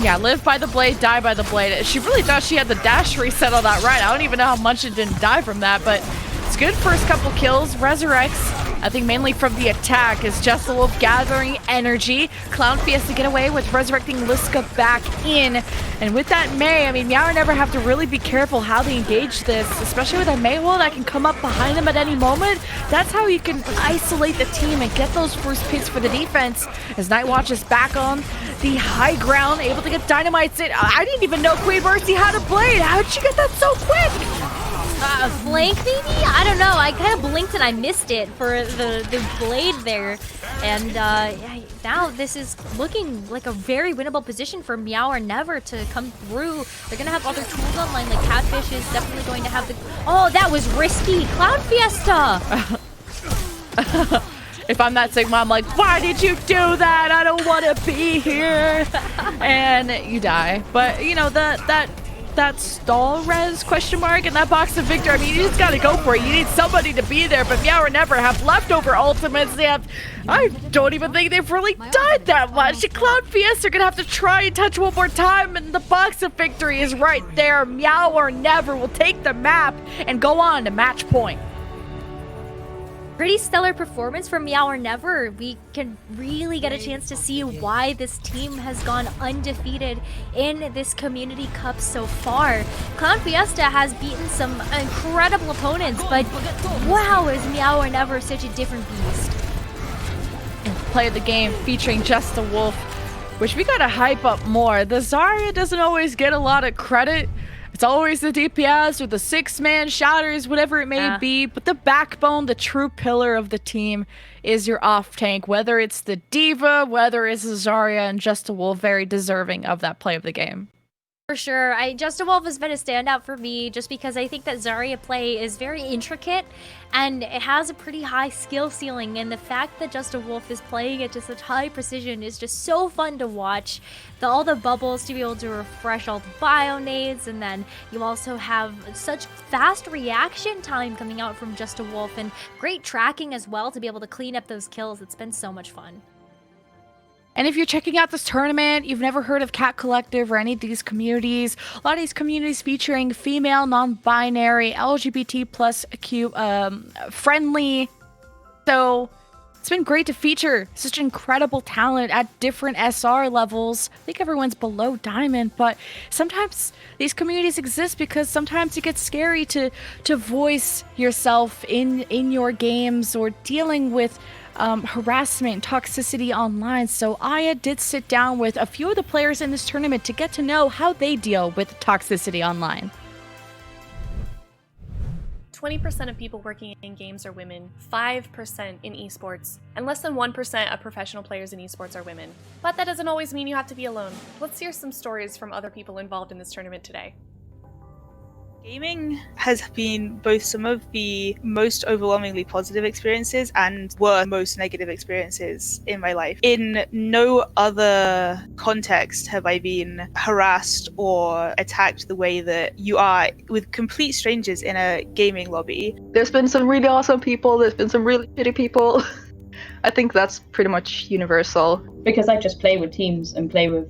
Yeah, live by the blade, die by the blade. She really thought she had the dash reset on that right. I don't even know how much it didn't die from that, but It's good first couple kills. Resurrects, I think mainly from the attack, is Just a Wolf gathering energy. Clown Fiesta get away with resurrecting Liska back in. And with that Mei, I mean, Meow never have to really be careful how they engage this, especially with a Mei wall that can come up behind them at any moment. That's how you can isolate the team and get those first picks for the defense. As Nightwatch is back on the high ground, able to get dynamites in. I didn't even know Queen Mercy had a blade. How'd she get that so quick? Flank maybe? I don't know. I kind of blinked and I missed it for the blade there. And now this is looking like a very winnable position for Meow or Never to come through. They're going to have other tools online, like Catfish is definitely going to have the... Oh, that was risky. Clown Fiesta! If I'm that Sigma, I'm like, why did you do that? I don't want to be here. And you die. But, you know, that stall res question mark and that box of victor, I mean, you just gotta go for it. You need somebody to be there, but Meow or Never have leftover ultimates. They have, I don't even think they've really died that much. Cloud Fiesta are gonna have to try and touch one more time, and the box of victory is right there. Meow or Never will take the map and go on to match point. Pretty stellar performance from Meow or Never. We can really get a chance to see why this team has gone undefeated in this Community Cup so far. Clown Fiesta has beaten some incredible opponents, but wow, is Meow or Never such a different beast. And play of the game featuring Just a Wolf, which we gotta hype up more. The Zarya doesn't always get a lot of credit. It's always the DPS or the six-man shouters, whatever it may be, but the backbone, the true pillar of the team is your off-tank, whether it's the Diva, whether it's Zarya, and Just a Wolf, very deserving of that play of the game. For sure. Just a Wolf has been a standout for me just because I think that Zarya play is very intricate and it has a pretty high skill ceiling, and the fact that Just a Wolf is playing it to such high precision is just so fun to watch. All the bubbles to be able to refresh all the bio nades, and then you also have such fast reaction time coming out from Just a Wolf and great tracking as well to be able to clean up those kills. It's been so much fun. And if you're checking out this tournament, you've never heard of Cat Collective or any of these communities, a lot of these communities featuring female, non-binary, LGBTQ+ friendly. So it's been great to feature such incredible talent at different SR levels. I think everyone's below Diamond, but sometimes these communities exist because sometimes it gets scary to voice yourself in your games or dealing with harassment and toxicity online. So Aya did sit down with a few of the players in this tournament to get to know how they deal with toxicity online. 20% of people working in games are women, 5% in esports, and less than 1% of professional players in esports are women. But that doesn't always mean you have to be alone. Let's hear some stories from other people involved in this tournament today. Gaming has been both some of the most overwhelmingly positive experiences and were most negative experiences in my life. In no other context have I been harassed or attacked the way that you are with complete strangers in a gaming lobby. There's been some really awesome people, there's been some really shitty people. I think that's pretty much universal. Because I just play with teams and play with,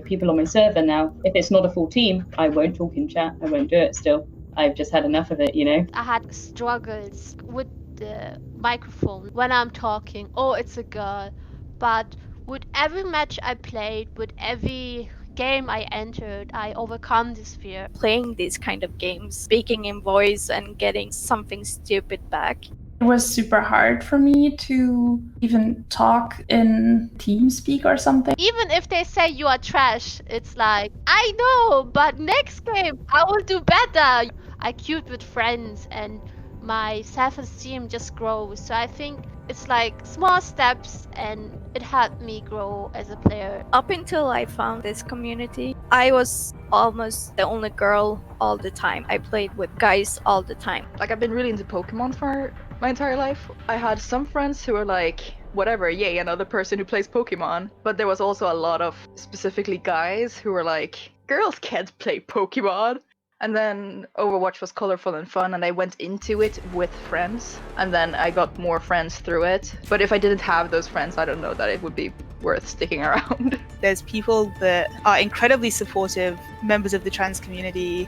people on my server now. If it's not a full team, I won't talk in chat. I won't do it still. I've just had enough of it, I had struggles with the microphone when I'm talking. Oh, it's a girl. But with every match I played, with every game I entered, I overcome this fear. Playing these kind of games, speaking in voice and getting something stupid back. It was super hard for me to even talk in TeamSpeak or something. Even if they say you are trash, it's like, I know, but next game I will do better. I queued with friends and my self-esteem just grows. So I think it's like small steps and it helped me grow as a player. Up until I found this community, I was almost the only girl all the time. I played with guys all the time. Like, I've been really into Pokemon for my entire life. I had some friends who were like, whatever, yay, another person who plays Pokemon. But there was also a lot of specifically guys who were like, girls can't play Pokemon. And then Overwatch was colorful and fun, and I went into it with friends, and then I got more friends through it. But if I didn't have those friends, I don't know that it would be worth sticking around. There's people that are incredibly supportive, members of the trans community,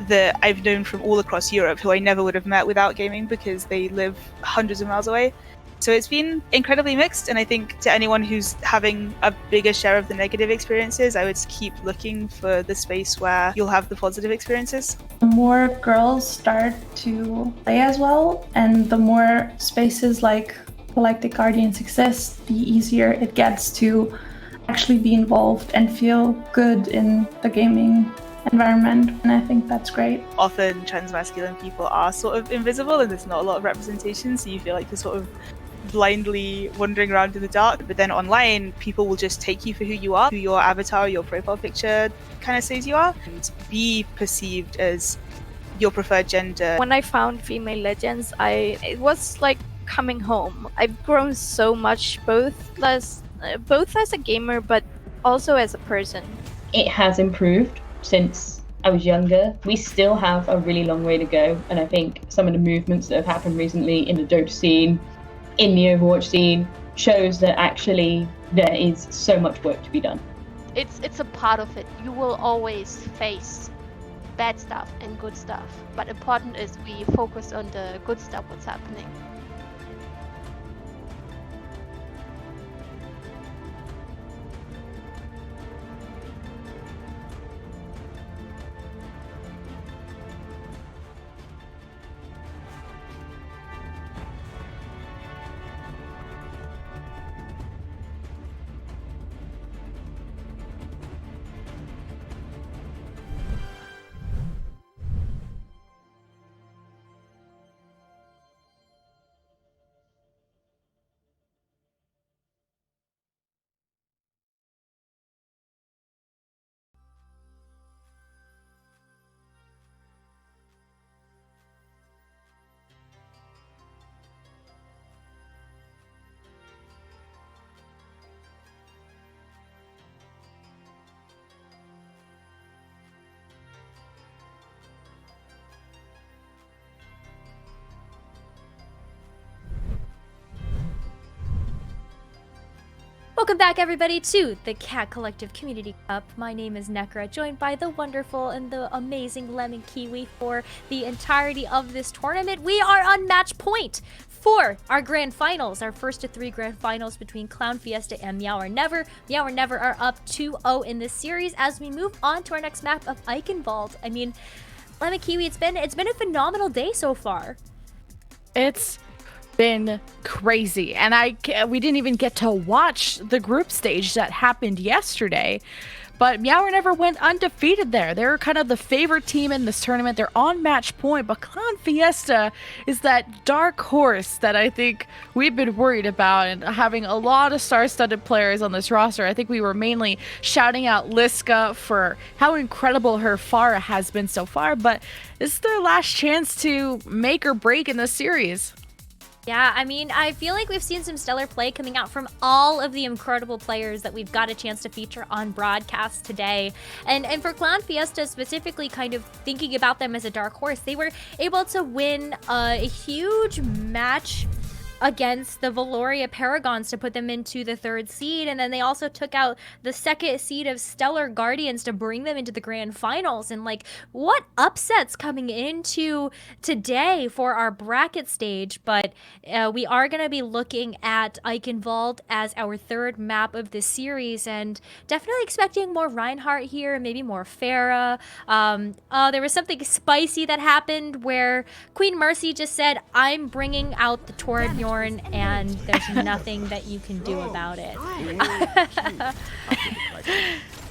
that I've known from all across Europe who I never would have met without gaming because they live hundreds of miles away. So it's been incredibly mixed, and I think to anyone who's having a bigger share of the negative experiences, I would keep looking for the space where you'll have the positive experiences. The more girls start to play as well, and the more spaces like Galactic Guardians exist, the easier it gets to actually be involved and feel good in the gaming environment, and I think that's great. Often transmasculine people are sort of invisible and there's not a lot of representation, so you feel like you're sort of blindly wandering around in the dark. But then online, people will just take you for who you are, who your avatar, your profile picture kind of says you are, and be perceived as your preferred gender. When I found Female Legends, it was like coming home. I've grown so much, both as a gamer, but also as a person. It has improved since I was younger. We still have a really long way to go, and I think some of the movements that have happened recently in the Dota scene, in the Overwatch scene, shows that actually there is so much work to be done. It's a part of it. You will always face bad stuff and good stuff, but important is we focus on the good stuff, what's happening. Welcome back, everybody, to the Cat Collective Community Cup. My name is Nekra, joined by the wonderful and the amazing Lemon Kiwi for the entirety of this tournament. We are on match point for our grand finals, our first of 3 grand finals between Clown Fiesta and Meow or Never. Meow or Never are up 2-0 in this series as we move on to our next map of Eichenwald. I mean, Lemon Kiwi, it's been a phenomenal day so far. It's been crazy, and we didn't even get to watch the group stage that happened yesterday, but Meow or Never went undefeated there. They're kind of the favorite team in this tournament. They're on match point, but Clown Fiesta is that dark horse that I think we've been worried about, and having a lot of star-studded players on this roster. I think we were mainly shouting out Liska for how incredible her Pharah has been so far, but this is their last chance to make or break in this series. Yeah, I mean, I feel like we've seen some stellar play coming out from all of the incredible players that we've got a chance to feature on broadcast today. And for Clown Fiesta specifically, kind of thinking about them as a dark horse, they were able to win a huge match against the Valoria Paragons to put them into the 3rd seed, and then they also took out the 2nd seed of Stellar Guardians to bring them into the grand finals. And like, what upsets coming into today for our bracket stage. But we are going to be looking at Eichenwald as our 3rd map of this series, and definitely expecting more Reinhardt here and maybe more Pharah. There was something spicy that happened where Queen Mercy just said, I'm bringing out the Torbjorn, and there's nothing that you can do about it.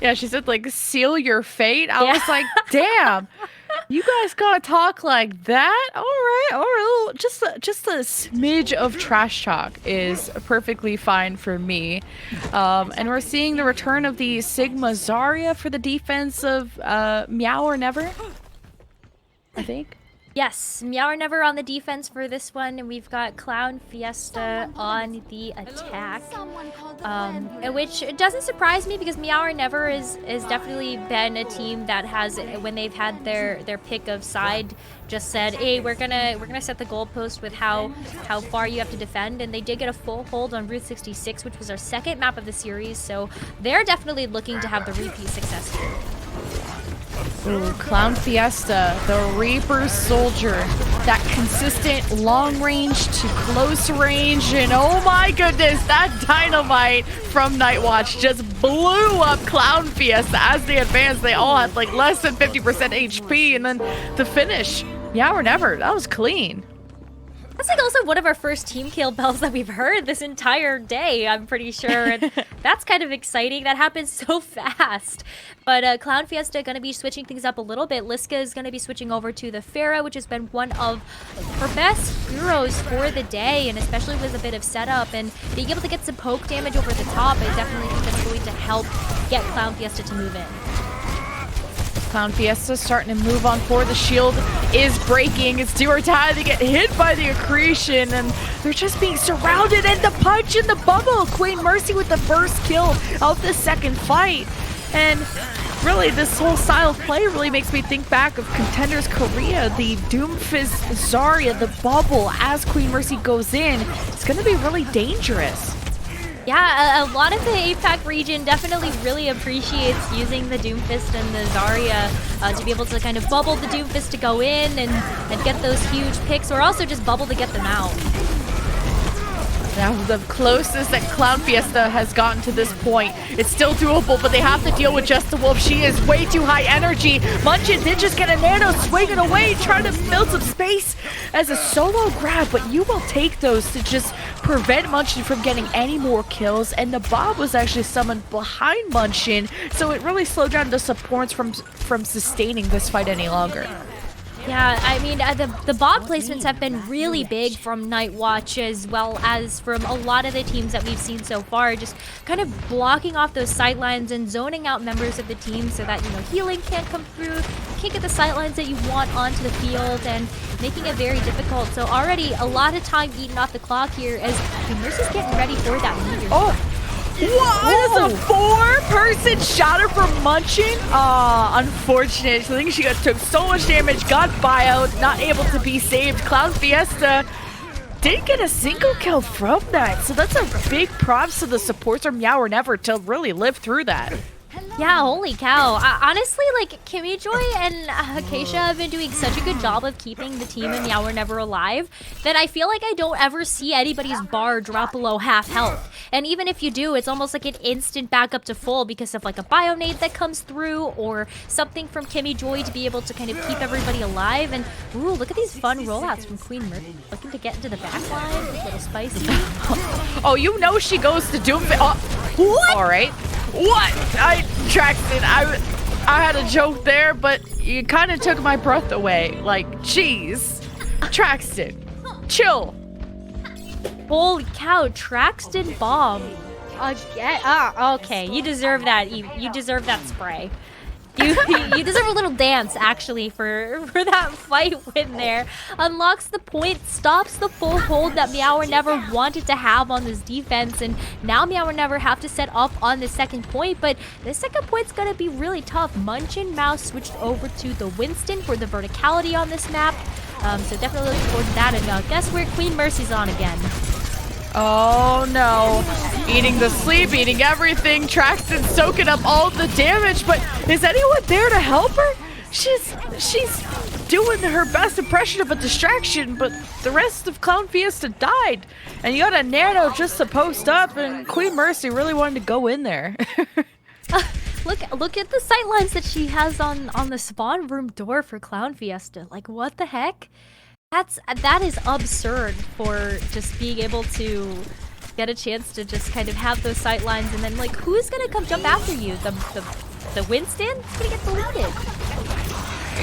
Yeah, she said, like, seal your fate. I was like, damn, you guys gotta talk like that? All right. Just a smidge of trash talk is perfectly fine for me. And we're seeing the return of the Sigma Zarya for the defense of Meow or Never, I think. Yes, Meow or Never on the defense for this one, and we've got Clown Fiesta on the attack, which doesn't surprise me because Meow or Never is definitely been a team that has, when they've had their pick of side, just said, hey, we're gonna set the goalpost with how far you have to defend, and they did get a full hold on Route 66, which was our 2nd map of the series, so they're definitely looking to have the repeat success here. Ooh, Clown Fiesta, the Reaper Soldier. That consistent long range to close range, and oh my goodness, that dynamite from Nightwatch just blew up Clown Fiesta. As they advanced, they all had like less than 50% HP, and then the finish, yeah or never, that was clean. That's like also one of our first team kill bells that we've heard this entire day, I'm pretty sure. And that's kind of exciting. That happened so fast. But Clown Fiesta going to be switching things up a little bit. Liska is going to be switching over to the Pharah, which has been one of her best heroes for the day, and especially with a bit of setup and being able to get some poke damage over the top. I definitely think that's going to help get Clown Fiesta to move in. Clown Fiesta starting to move on forward. The shield is breaking. It's do or die. They get hit by the accretion, and they're just being surrounded. And the punch in the bubble. Queen Mercy with the first kill of the second fight. And really, this whole style of play really makes me think back of Contenders Korea. The Doomfist Zarya, the bubble, as Queen Mercy goes in. It's going to be really dangerous. Yeah, a lot of the APAC region definitely really appreciates using the Doomfist and the Zarya to be able to kind of bubble the Doomfist to go in and get those huge picks, or also just bubble to get them out. Now, the closest that Clown Fiesta has gotten to this point, it's still doable, but they have to deal with Just the Wolf. She is way too high energy. Munchin did just get a nano swinging away, trying to build some space as a solo grab, but you will take those to just prevent Munchin from getting any more kills. And the Bob was actually summoned behind Munchin, so it really slowed down the supports from sustaining this fight any longer. Yeah, I mean, the bot placements have been really big from Nightwatch, as well as from a lot of the teams that we've seen so far, just kind of blocking off those sidelines and zoning out members of the team so that, you know, healing can't come through, can't get the sidelines that you want onto the field, and making it very difficult. So already a lot of time eaten off the clock here as Mercy's getting ready for that meteor. Oh! What is a 4-person shatter from Munchin? Unfortunate. I think she took so much damage, got buyout, not able to be saved. Clown Fiesta didn't get a single kill from that. So that's a big props to the supports from Meow or Never to really live through that. Yeah, holy cow. Honestly, like, Kimmy Joy and Acacia have been doing such a good job of keeping the team in Meow or Never alive that I feel like I don't ever see anybody's bar drop below half health. And even if you do, it's almost like an instant back up to full because of like a bio-nade that comes through or something from Kimmy Joy to be able to kind of keep everybody alive. And ooh, look at these fun rollouts from Queen Mercy. Looking to get into the back line, a little spicy. Oh, you know she goes to Doom. What? All right. What? Traxton, I had a joke there, but you kind of took my breath away. Like, jeez. Traxton, chill. Holy cow, Traxton bomb. Again? Okay, you deserve that. You deserve that spray. You deserve a little dance, actually, for that fight win there. Unlocks the point, stops the full hold that Meow or Never wanted to have on this defense, and now Meow or Never have to set off on the second point, but the second point's gonna be really tough. Munchin Mouse switched over to the Winston for the verticality on this map, so definitely looking forward to that, and guess where Queen Mercy's on again? Oh no. Eating the sleep, eating everything. Traxton soaking up all the damage, but is anyone there to help her? She's doing her best impression of a distraction, but the rest of Clown Fiesta died. And you got a nano just to post up, and Queen Mercy really wanted to go in there. Look at the sightlines that she has on the spawn room door for Clown Fiesta. Like, what the heck? That is absurd for just being able to get a chance to just kind of have those sight lines, and then like who's gonna come jump after you? The Winston? It's gonna get deleted.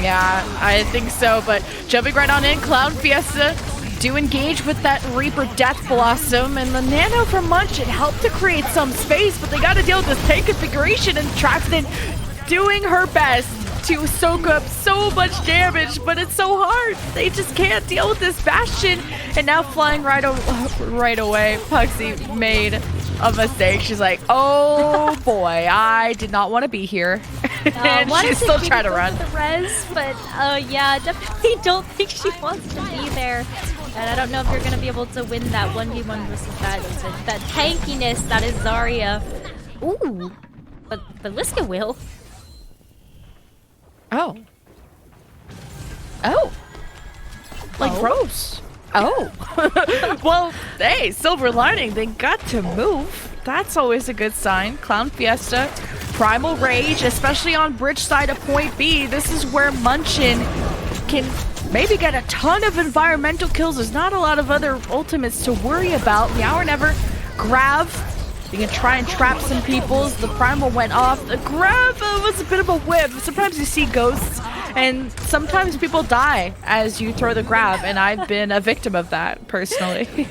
Yeah, I think so, but jumping right on in, Clown Fiesta do engage with that Reaper Death Blossom, and the nano from Munchin helped to create some space, but they gotta deal with this tank configuration, and Traxton doing her best to soak up so much damage, but it's so hard. They just can't deal with this Bastion. And now flying right away, Puxy made a mistake. She's like, oh boy, I did not want to be here. And she's still trying to run. The res, but yeah, definitely don't think she wants to be there. And I don't know if you're gonna be able to win that 1v1 versus that tankiness that is Zarya. Ooh, but Liska will. Oh. Oh. Like Rose. Oh. Well, hey, silver lining. They got to move. That's always a good sign. Clown Fiesta, Primal Rage, especially on bridge side of point B. This is where Munchin can maybe get a ton of environmental kills. There's not a lot of other ultimates to worry about. Meow or Never. Grab. You can try and trap some peoples. The Primal went off. The grab was a bit of a whip. Sometimes you see ghosts, and sometimes people die as you throw the grab, and I've been a victim of that, personally.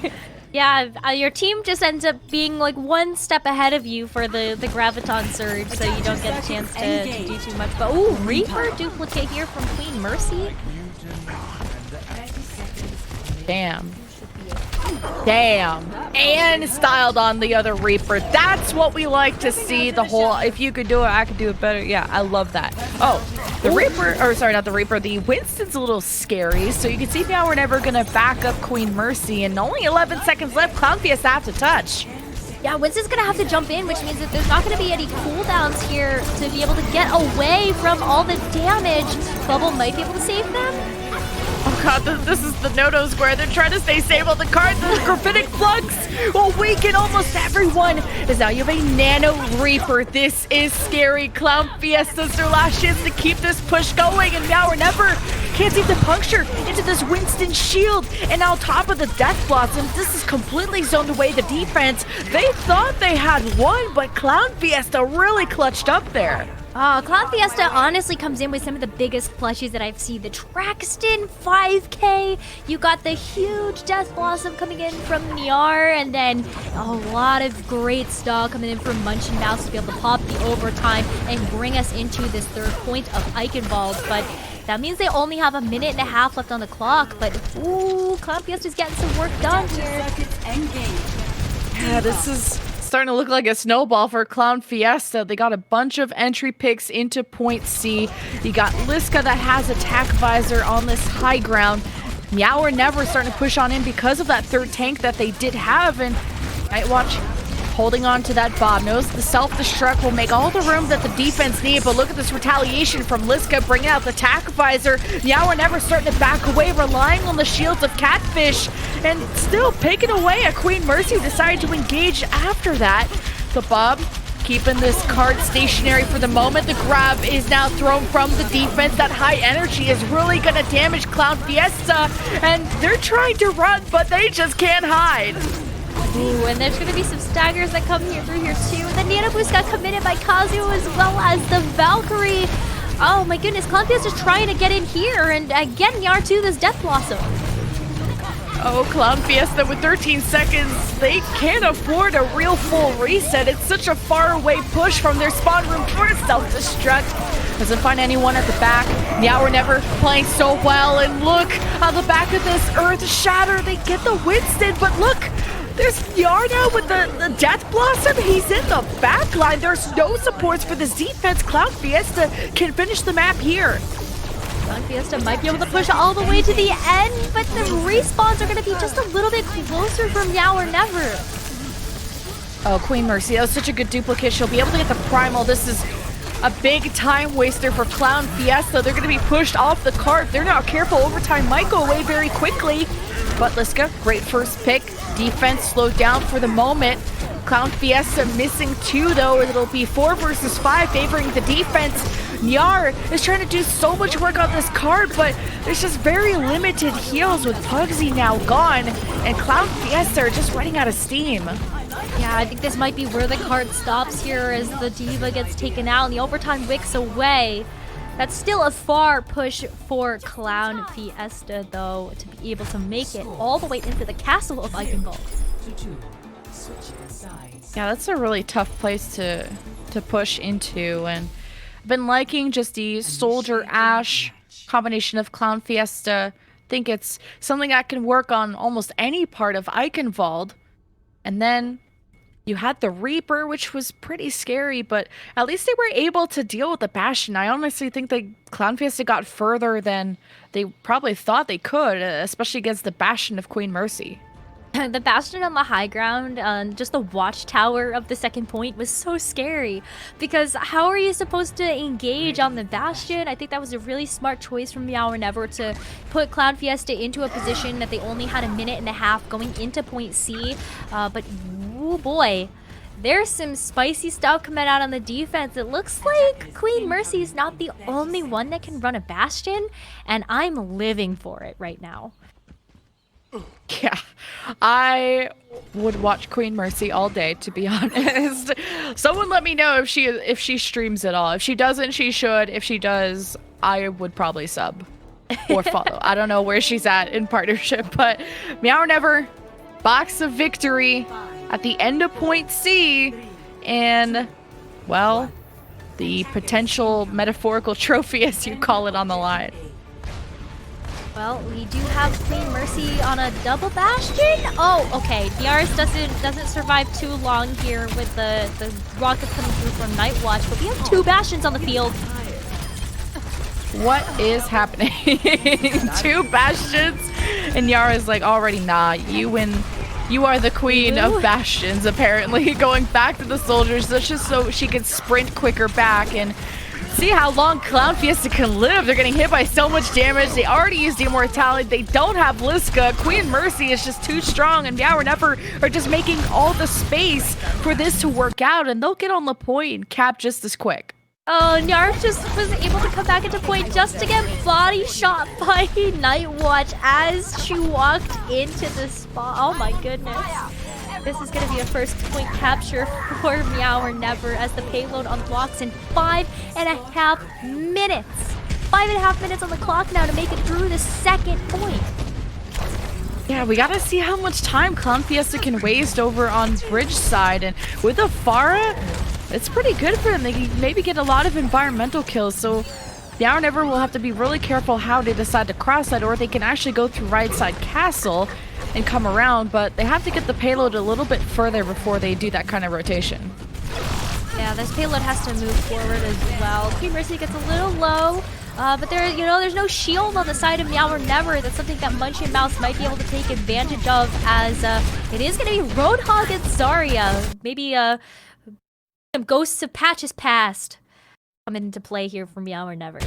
Yeah, your team just ends up being like one step ahead of you for the graviton surge, so you don't get a chance to do too much. But ooh, Reaper duplicate here from Queen Mercy. Damn. Damn. And styled on the other Reaper. That's what we like to see. The whole, if you could do it, I could do it better. Yeah, I love that. Oh, the Reaper, or sorry, not the Reaper, the Winston's a little scary. So you can see now we're never going to back up Queen Mercy. And only 11 seconds left. Clown Fiesta have to touch. Yeah, Winston's gonna have to jump in, which means that there's not gonna be any cooldowns here to be able to get away from all the damage. Bubble might be able to save them. Oh god, this is the Nodos where they're trying to stay safe on the card. The Graphitic Flux will weaken almost everyone. As now you have a Nano Reaper. This is scary. Clown Fiesta's their last chance to keep this push going, and Meow or Never can't seem to puncture into this Winston shield. And on top of the Death Blossom, this is completely zoned away the defense. They thought they had won, but Clown Fiesta really clutched up there. Clown Fiesta honestly comes in with some of the biggest plushies that I've seen. The Traxton 5K, you got the huge Death Blossom coming in from Niar, and then a lot of great stall coming in from Munchin Mouse to be able to pop the overtime and bring us into this third point of Eichenwald. But that means they only have a minute and a half left on the clock. But ooh, Clown Fiesta's getting some work done here. Yeah, this is starting to look like a snowball for Clown Fiesta. They got a bunch of entry picks into point C. You got Liska that has attack visor on this high ground. Meow or Never starting to push on in because of that third tank that they did have, and Nightwatch holding on to that Bob. Knows the self-destruct will make all the room that the defense need, but look at this retaliation from Liska, bringing out the attack visor. Meow or Never starting to back away, relying on the shields of Catfish, and still picking away at Queen Mercy, who decided to engage after that. The Bob keeping this card stationary for the moment. The grab is now thrown from the defense. That high energy is really going to damage Clown Fiesta, and they're trying to run, but they just can't hide. Ooh, and there's going to be some staggers that come here through here too. The Nano Boost got committed by Kazu as well as the Valkyrie. Oh my goodness, Clown Fiesta's trying to get in here and get Niar to this Death Blossom. Oh, Clown Fiesta with 13 seconds. They can't afford a real full reset. It's such a far away push from their spawn room for self-destruct. Doesn't find anyone at the back. Meow or Never playing so well. And look on the back of this Earth Shatter. They get the Winston, but look, there's Niar now with the Death Blossom. He's in the back line. There's no supports for this defense. Clown Fiesta can finish the map here. Clown Fiesta might be able to push all the way to the end, but the respawns are going to be just a little bit closer from Meow or Never. Oh, Queen Mercy, that was such a good duplicate. She'll be able to get the Primal. This is a big time waster for Clown Fiesta. They're going to be pushed off the cart. If they're not careful, overtime might go away very quickly. But Liska, great first pick. Defense slowed down for the moment. Clown Fiesta missing 2 though. It'll be 4 versus 5 favoring the defense. Niar is trying to do so much work on this card, but there's just very limited heals with Pugsy now gone, and Clown Fiesta are just running out of steam. Yeah, I think this might be where the card stops here as the Diva gets taken out and the overtime wicks away. That's still a far push for Clown Fiesta, though, to be able to make it all the way into the castle of Eichenwald. Yeah, that's a really tough place to push into, and I've been liking just the Soldier Ash combination of Clown Fiesta. I think it's something that can work on almost any part of Eichenwald. And then you had the Reaper, which was pretty scary, but at least they were able to deal with the Bastion. I honestly think that Clown Fiesta got further than they probably thought they could, especially against the Bastion of Queen Mercy. The bastion on the high ground, just the watchtower of the second point was so scary. Because how are you supposed to engage on the bastion? I think that was a really smart choice from Meow or Never to put Clown Fiesta into a position that they only had a minute and a half going into point C. But, oh boy. There's some spicy stuff coming out on the defense. It looks like Queen Mercy's not the only one that can run a bastion, and I'm living for it right now. Yeah, I would watch Queen Mercy all day, to be honest. Someone let me know if she streams at all. If she doesn't, she should. If she does, I would probably sub or follow. I don't know where she's at in partnership, but Meow or Never, box of victory at the end of point C, and, well, the potential metaphorical trophy, as you call it, on the line. Well, we do have Queen Mercy on a double bastion. Oh, okay. DRS doesn't survive too long here with the rocket coming through from Night Watch, but we have 2 bastions on the field. What is happening? 2 bastions, and Yara's like, already nah, you win. You are the queen of bastions, apparently. Going back to the soldiers, that's just so she can sprint quicker back and see how long Clown Fiesta can live. They're getting hit by so much damage. They already used Immortality. They don't have Liska. Queen Mercy is just too strong, and Meow or Never are just making all the space for this to work out, and they'll get on the point and cap just as quick. Oh, Nyark just was able to come back into point just to get body shot by Night Watch as she walked into the spot. Oh my goodness. This is going to be a first point capture for Meow or Never as the payload unlocks in 5.5 minutes. 5.5 minutes on the clock now to make it through the second point. Yeah, we gotta see how much time Clown Fiesta can waste over on bridge side, and with a Pharah, it's pretty good for them. They can maybe get a lot of environmental kills, so Meow or Never will have to be really careful how they decide to cross that, or they can actually go through right side castle and come around, but they have to get the payload a little bit further before they do that kind of rotation. Yeah, this payload has to move forward as well. Queen Mercy gets a little low, but there's no shield on the side of Meow or Never. That's something that Munch and Mouse might be able to take advantage of, as it is going to be Roadhog and Zarya. Maybe some Ghosts of Patches Past coming into play here for Meow or Never.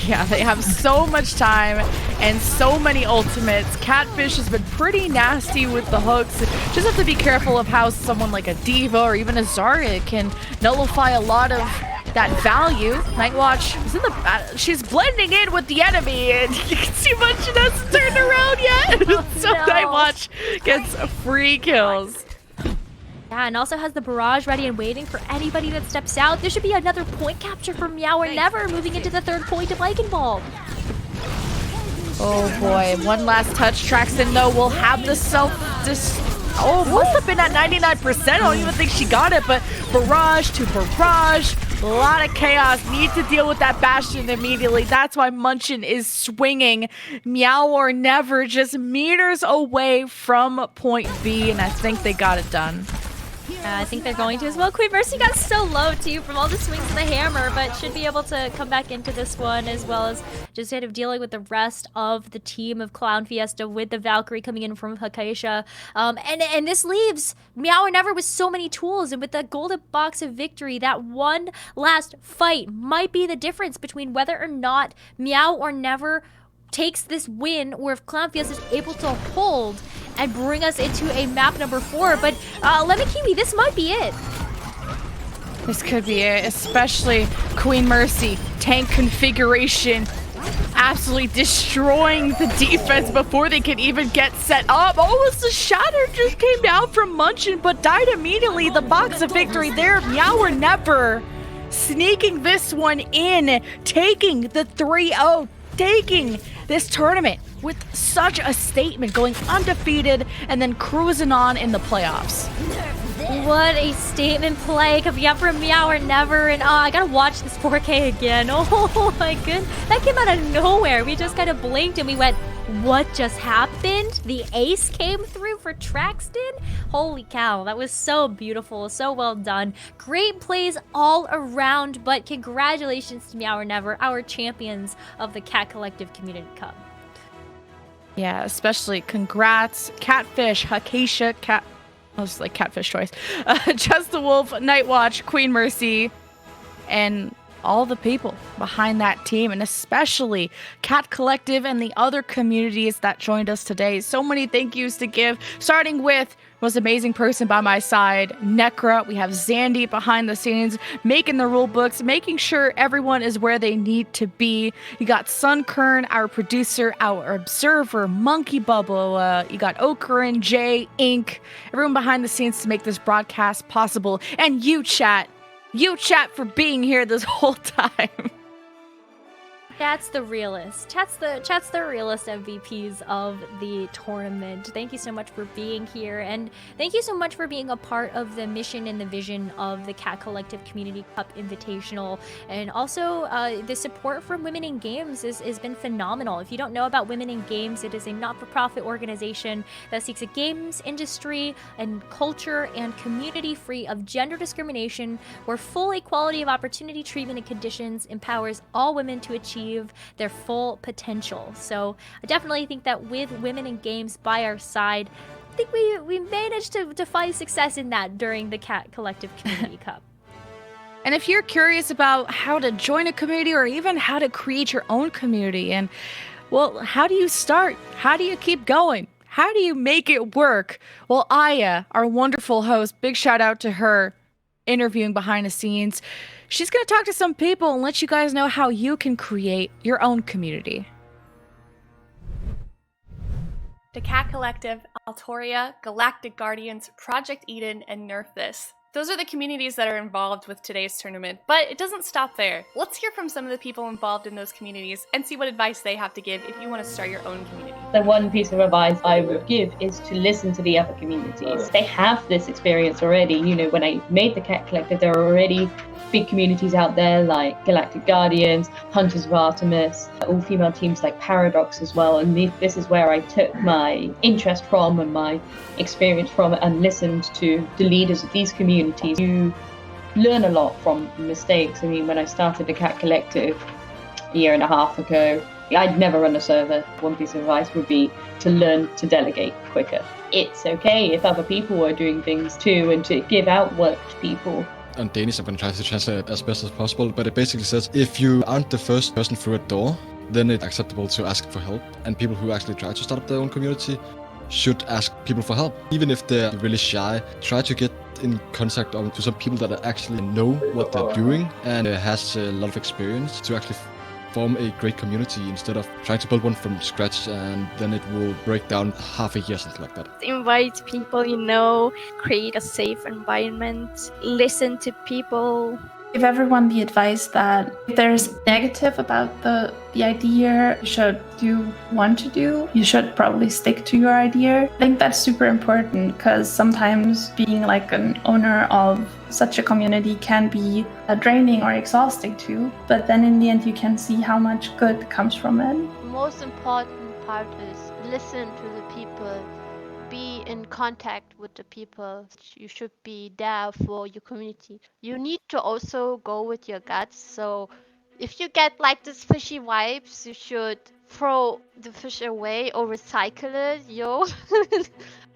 Yeah, they have so much time and so many ultimates. Catfish has been pretty nasty with the hooks. Just have to be careful of how someone like a Diva or even a Zarya can nullify a lot of that value. Nightwatch is in the she's blending in with the enemy, and you can see Munchin hasn't turned around yet. So no. Nightwatch gets free kills. Yeah, and also has the barrage ready and waiting for anybody that steps out. There should be another point capture for Meow or Never moving into the third point of Eichenwald. Oh boy, one last touch. Traxton though will have the must have been at 99%. I don't even think she got it, but barrage to barrage. A lot of chaos. Need to deal with that bastion immediately. That's why Munchin is swinging. Meow or Never just meters away from point B, and I think they got it done. I think they're going to as well. Queen Mercy got so low too from all the swings of the hammer, but should be able to come back into this one, as well as just kind of dealing with the rest of the team of Clown Fiesta with the Valkyrie coming in from Hakaisha. And this leaves Meow or Never with so many tools, and with the golden box of victory, that one last fight might be the difference between whether or not Meow or Never takes this win, or if Clown Fiesta is able to hold and bring us into a map number 4. But Lemon Kiwi, this might be it. This could be it, especially Queen Mercy. Tank configuration absolutely destroying the defense before they can even get set up. Almost a shatter just came down from Munchin, but died immediately. The box of victory there. Meow or Never sneaking this one in, taking the 3-0, taking this tournament with such a statement, going undefeated and then cruising on in the playoffs. What a statement play coming up from Meow or Never, and I gotta watch this 4K again. Oh my goodness, that came out of nowhere. We just kind of blinked and we went, what just happened? The ace came through for Traxton? Holy cow, that was so beautiful, so well done. Great plays all around, but congratulations to Meow or Never, our champions of the Cat Collective Community Cup. Yeah, especially congrats, Catfish, Acacia, I was like Catfish choice, Just the Wolf, Nightwatch, Queen Mercy, and all the people behind that team, and especially Cat Collective and the other communities that joined us today. So many thank yous to give, starting with most amazing person by my side, Necra. We have Zandy behind the scenes, making the rule books, making sure everyone is where they need to be. You got Sunkern, our producer, our observer, Monkey Bubble. You got Okran, Jay, Ink, everyone behind the scenes to make this broadcast possible. And you, chat for being here this whole time. Chat's the realest. Chat's the realest MVPs of the tournament. Thank you so much for being here, and thank you so much for being a part of the mission and the vision of the Cat Collective Community Cup Invitational. And also, the support from Women in Games has been phenomenal. If you don't know about Women in Games, it is a not-for-profit organization that seeks a games industry and culture and community free of gender discrimination, where full equality of opportunity, treatment, and conditions empowers all women to achieve their full potential. So I definitely think that with Women in Games by our side, I think we managed to find success in that during the Cat Collective Community Cup. And if you're curious about how to join a community or even how to create your own community, and well, how do you start? How do you keep going? How do you make it work? Well, Aya, our wonderful host, big shout out to her, interviewing behind the scenes. She's going to talk to some people and let you guys know how you can create your own community. The Cat Collective, Altiora, Galactic Guardians, Project Eden, and Nerf This. Those are the communities that are involved with today's tournament, but it doesn't stop there. Let's hear from some of the people involved in those communities and see what advice they have to give if you want to start your own community. The one piece of advice I would give is to listen to the other communities. They have this experience already. You know, when I made the Cat Collective, there are already big communities out there like Galactic Guardians, Hunters of Artemis, all-female teams like Paradox as well. And this is where I took my interest from and my experience from and listened to the leaders of these communities. You learn a lot from mistakes. I mean, when I started the Cat Collective a year and a half ago, I'd never run a server. One piece of advice would be to learn to delegate quicker. It's okay if other people are doing things too, and to give out work to people. On Danish, I'm going to try to translate it as best as possible, but it basically says, if you aren't the first person through a door, then it's acceptable to ask for help. And people who actually try to start up their own community should ask people for help. Even if they're really shy, try to get in contact to some people that actually know what they're doing and has a lot of experience to actually form a great community instead of trying to build one from scratch, and then it will break down half a year, something like that. Invite people you know, create a safe environment, listen to people. Give everyone the advice that if there's negative about the idea you should want to do, you should probably stick to your idea. I think that's super important, because sometimes being like an owner of such a community can be draining or exhausting too, but then in the end you can see how much good comes from it. The most important part is listen to the people, be in contact with the people. You should be there for your community. You need to also go with your guts. So if you get like this fishy vibes, you should throw the fish away or recycle it,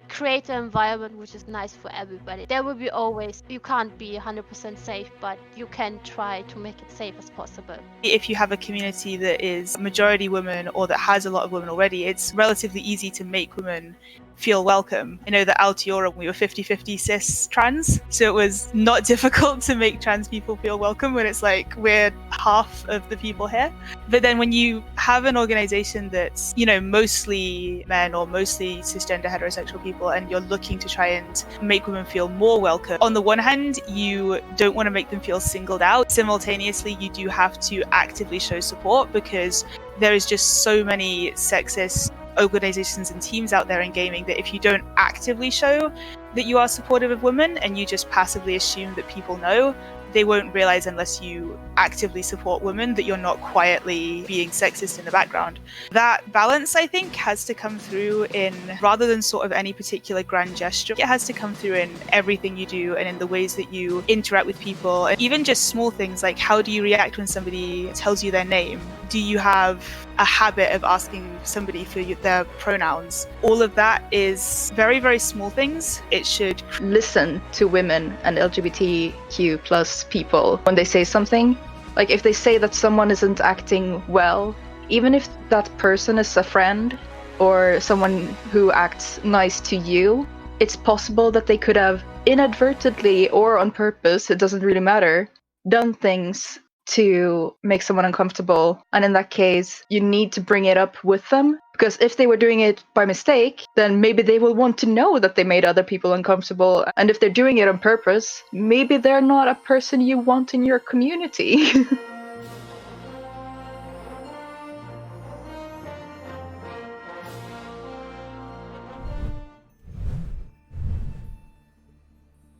create an environment which is nice for everybody. There will be always, you can't be 100% safe, but you can try to make it safe as possible. If you have a community that is majority women or that has a lot of women already, it's relatively easy to make women feel welcome. I know that Altiora, we were 50-50 cis trans, so it was not difficult to make trans people feel welcome when it's like we're half of the people here. But then when you have an organization that's, you know, mostly men or mostly cisgender heterosexual people, and you're looking to try and make women feel more welcome, on the one hand, you don't want to make them feel singled out. Simultaneously, you do have to actively show support, because there is just so many sexist organizations and teams out there in gaming that if you don't actively show that you are supportive of women and you just passively assume that people know, they won't realize unless you actively support women that you're not quietly being sexist in the background. That balance, I think, has to come through in, rather than sort of any particular grand gesture, it has to come through in everything you do and in the ways that you interact with people. And even just small things like, how do you react when somebody tells you their name? Do you have a habit of asking somebody for their pronouns? All of that is very, very small things. It should listen to women and LGBTQ plus people when they say something. Like if they say that someone isn't acting well, even if that person is a friend or someone who acts nice to you, it's possible that they could have inadvertently or on purpose, it doesn't really matter, done things to make someone uncomfortable. And in that case, you need to bring it up with them, because if they were doing it by mistake, then maybe they will want to know that they made other people uncomfortable. And if they're doing it on purpose, maybe they're not a person you want in your community.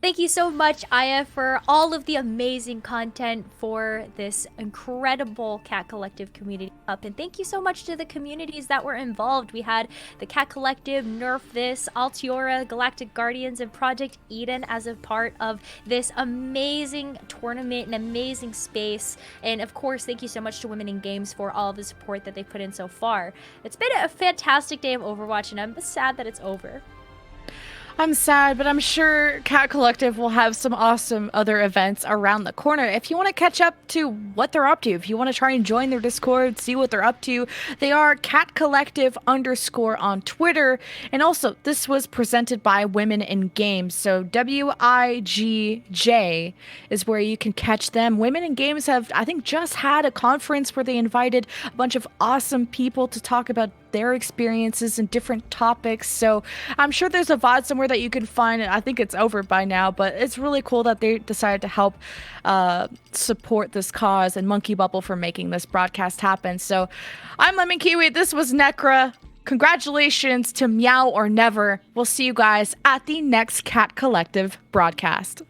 Thank you so much, Aya, for all of the amazing content for this incredible Cat Collective Community Cup. And thank you so much to the communities that were involved. We had the Cat Collective, Nerf This, Altiora, Galactic Guardians, and Project Eden as a part of this amazing tournament and amazing space. And of course, thank you so much to Women in Games for all of the support that they've put in so far. It's been a fantastic day of Overwatch, and I'm sad that it's over. I'm sad, but I'm sure Cat Collective will have some awesome other events around the corner. If you want to catch up to what they're up to, if you want to try and join their Discord, see what they're up to, they are Cat Collective _ on Twitter. And also, this was presented by Women in Games. So WIGJ is where you can catch them. Women in Games have, I think, just had a conference where they invited a bunch of awesome people to talk about their experiences and different topics. So I'm sure there's a VOD somewhere that you can find it. I think it's over by now, but it's really cool that they decided to help support this cause, and Monkey Bubble for making this broadcast happen. So I'm Lemon Kiwi. This was Necra. Congratulations to Meow or Never. We'll see you guys at the next Cat Collective broadcast.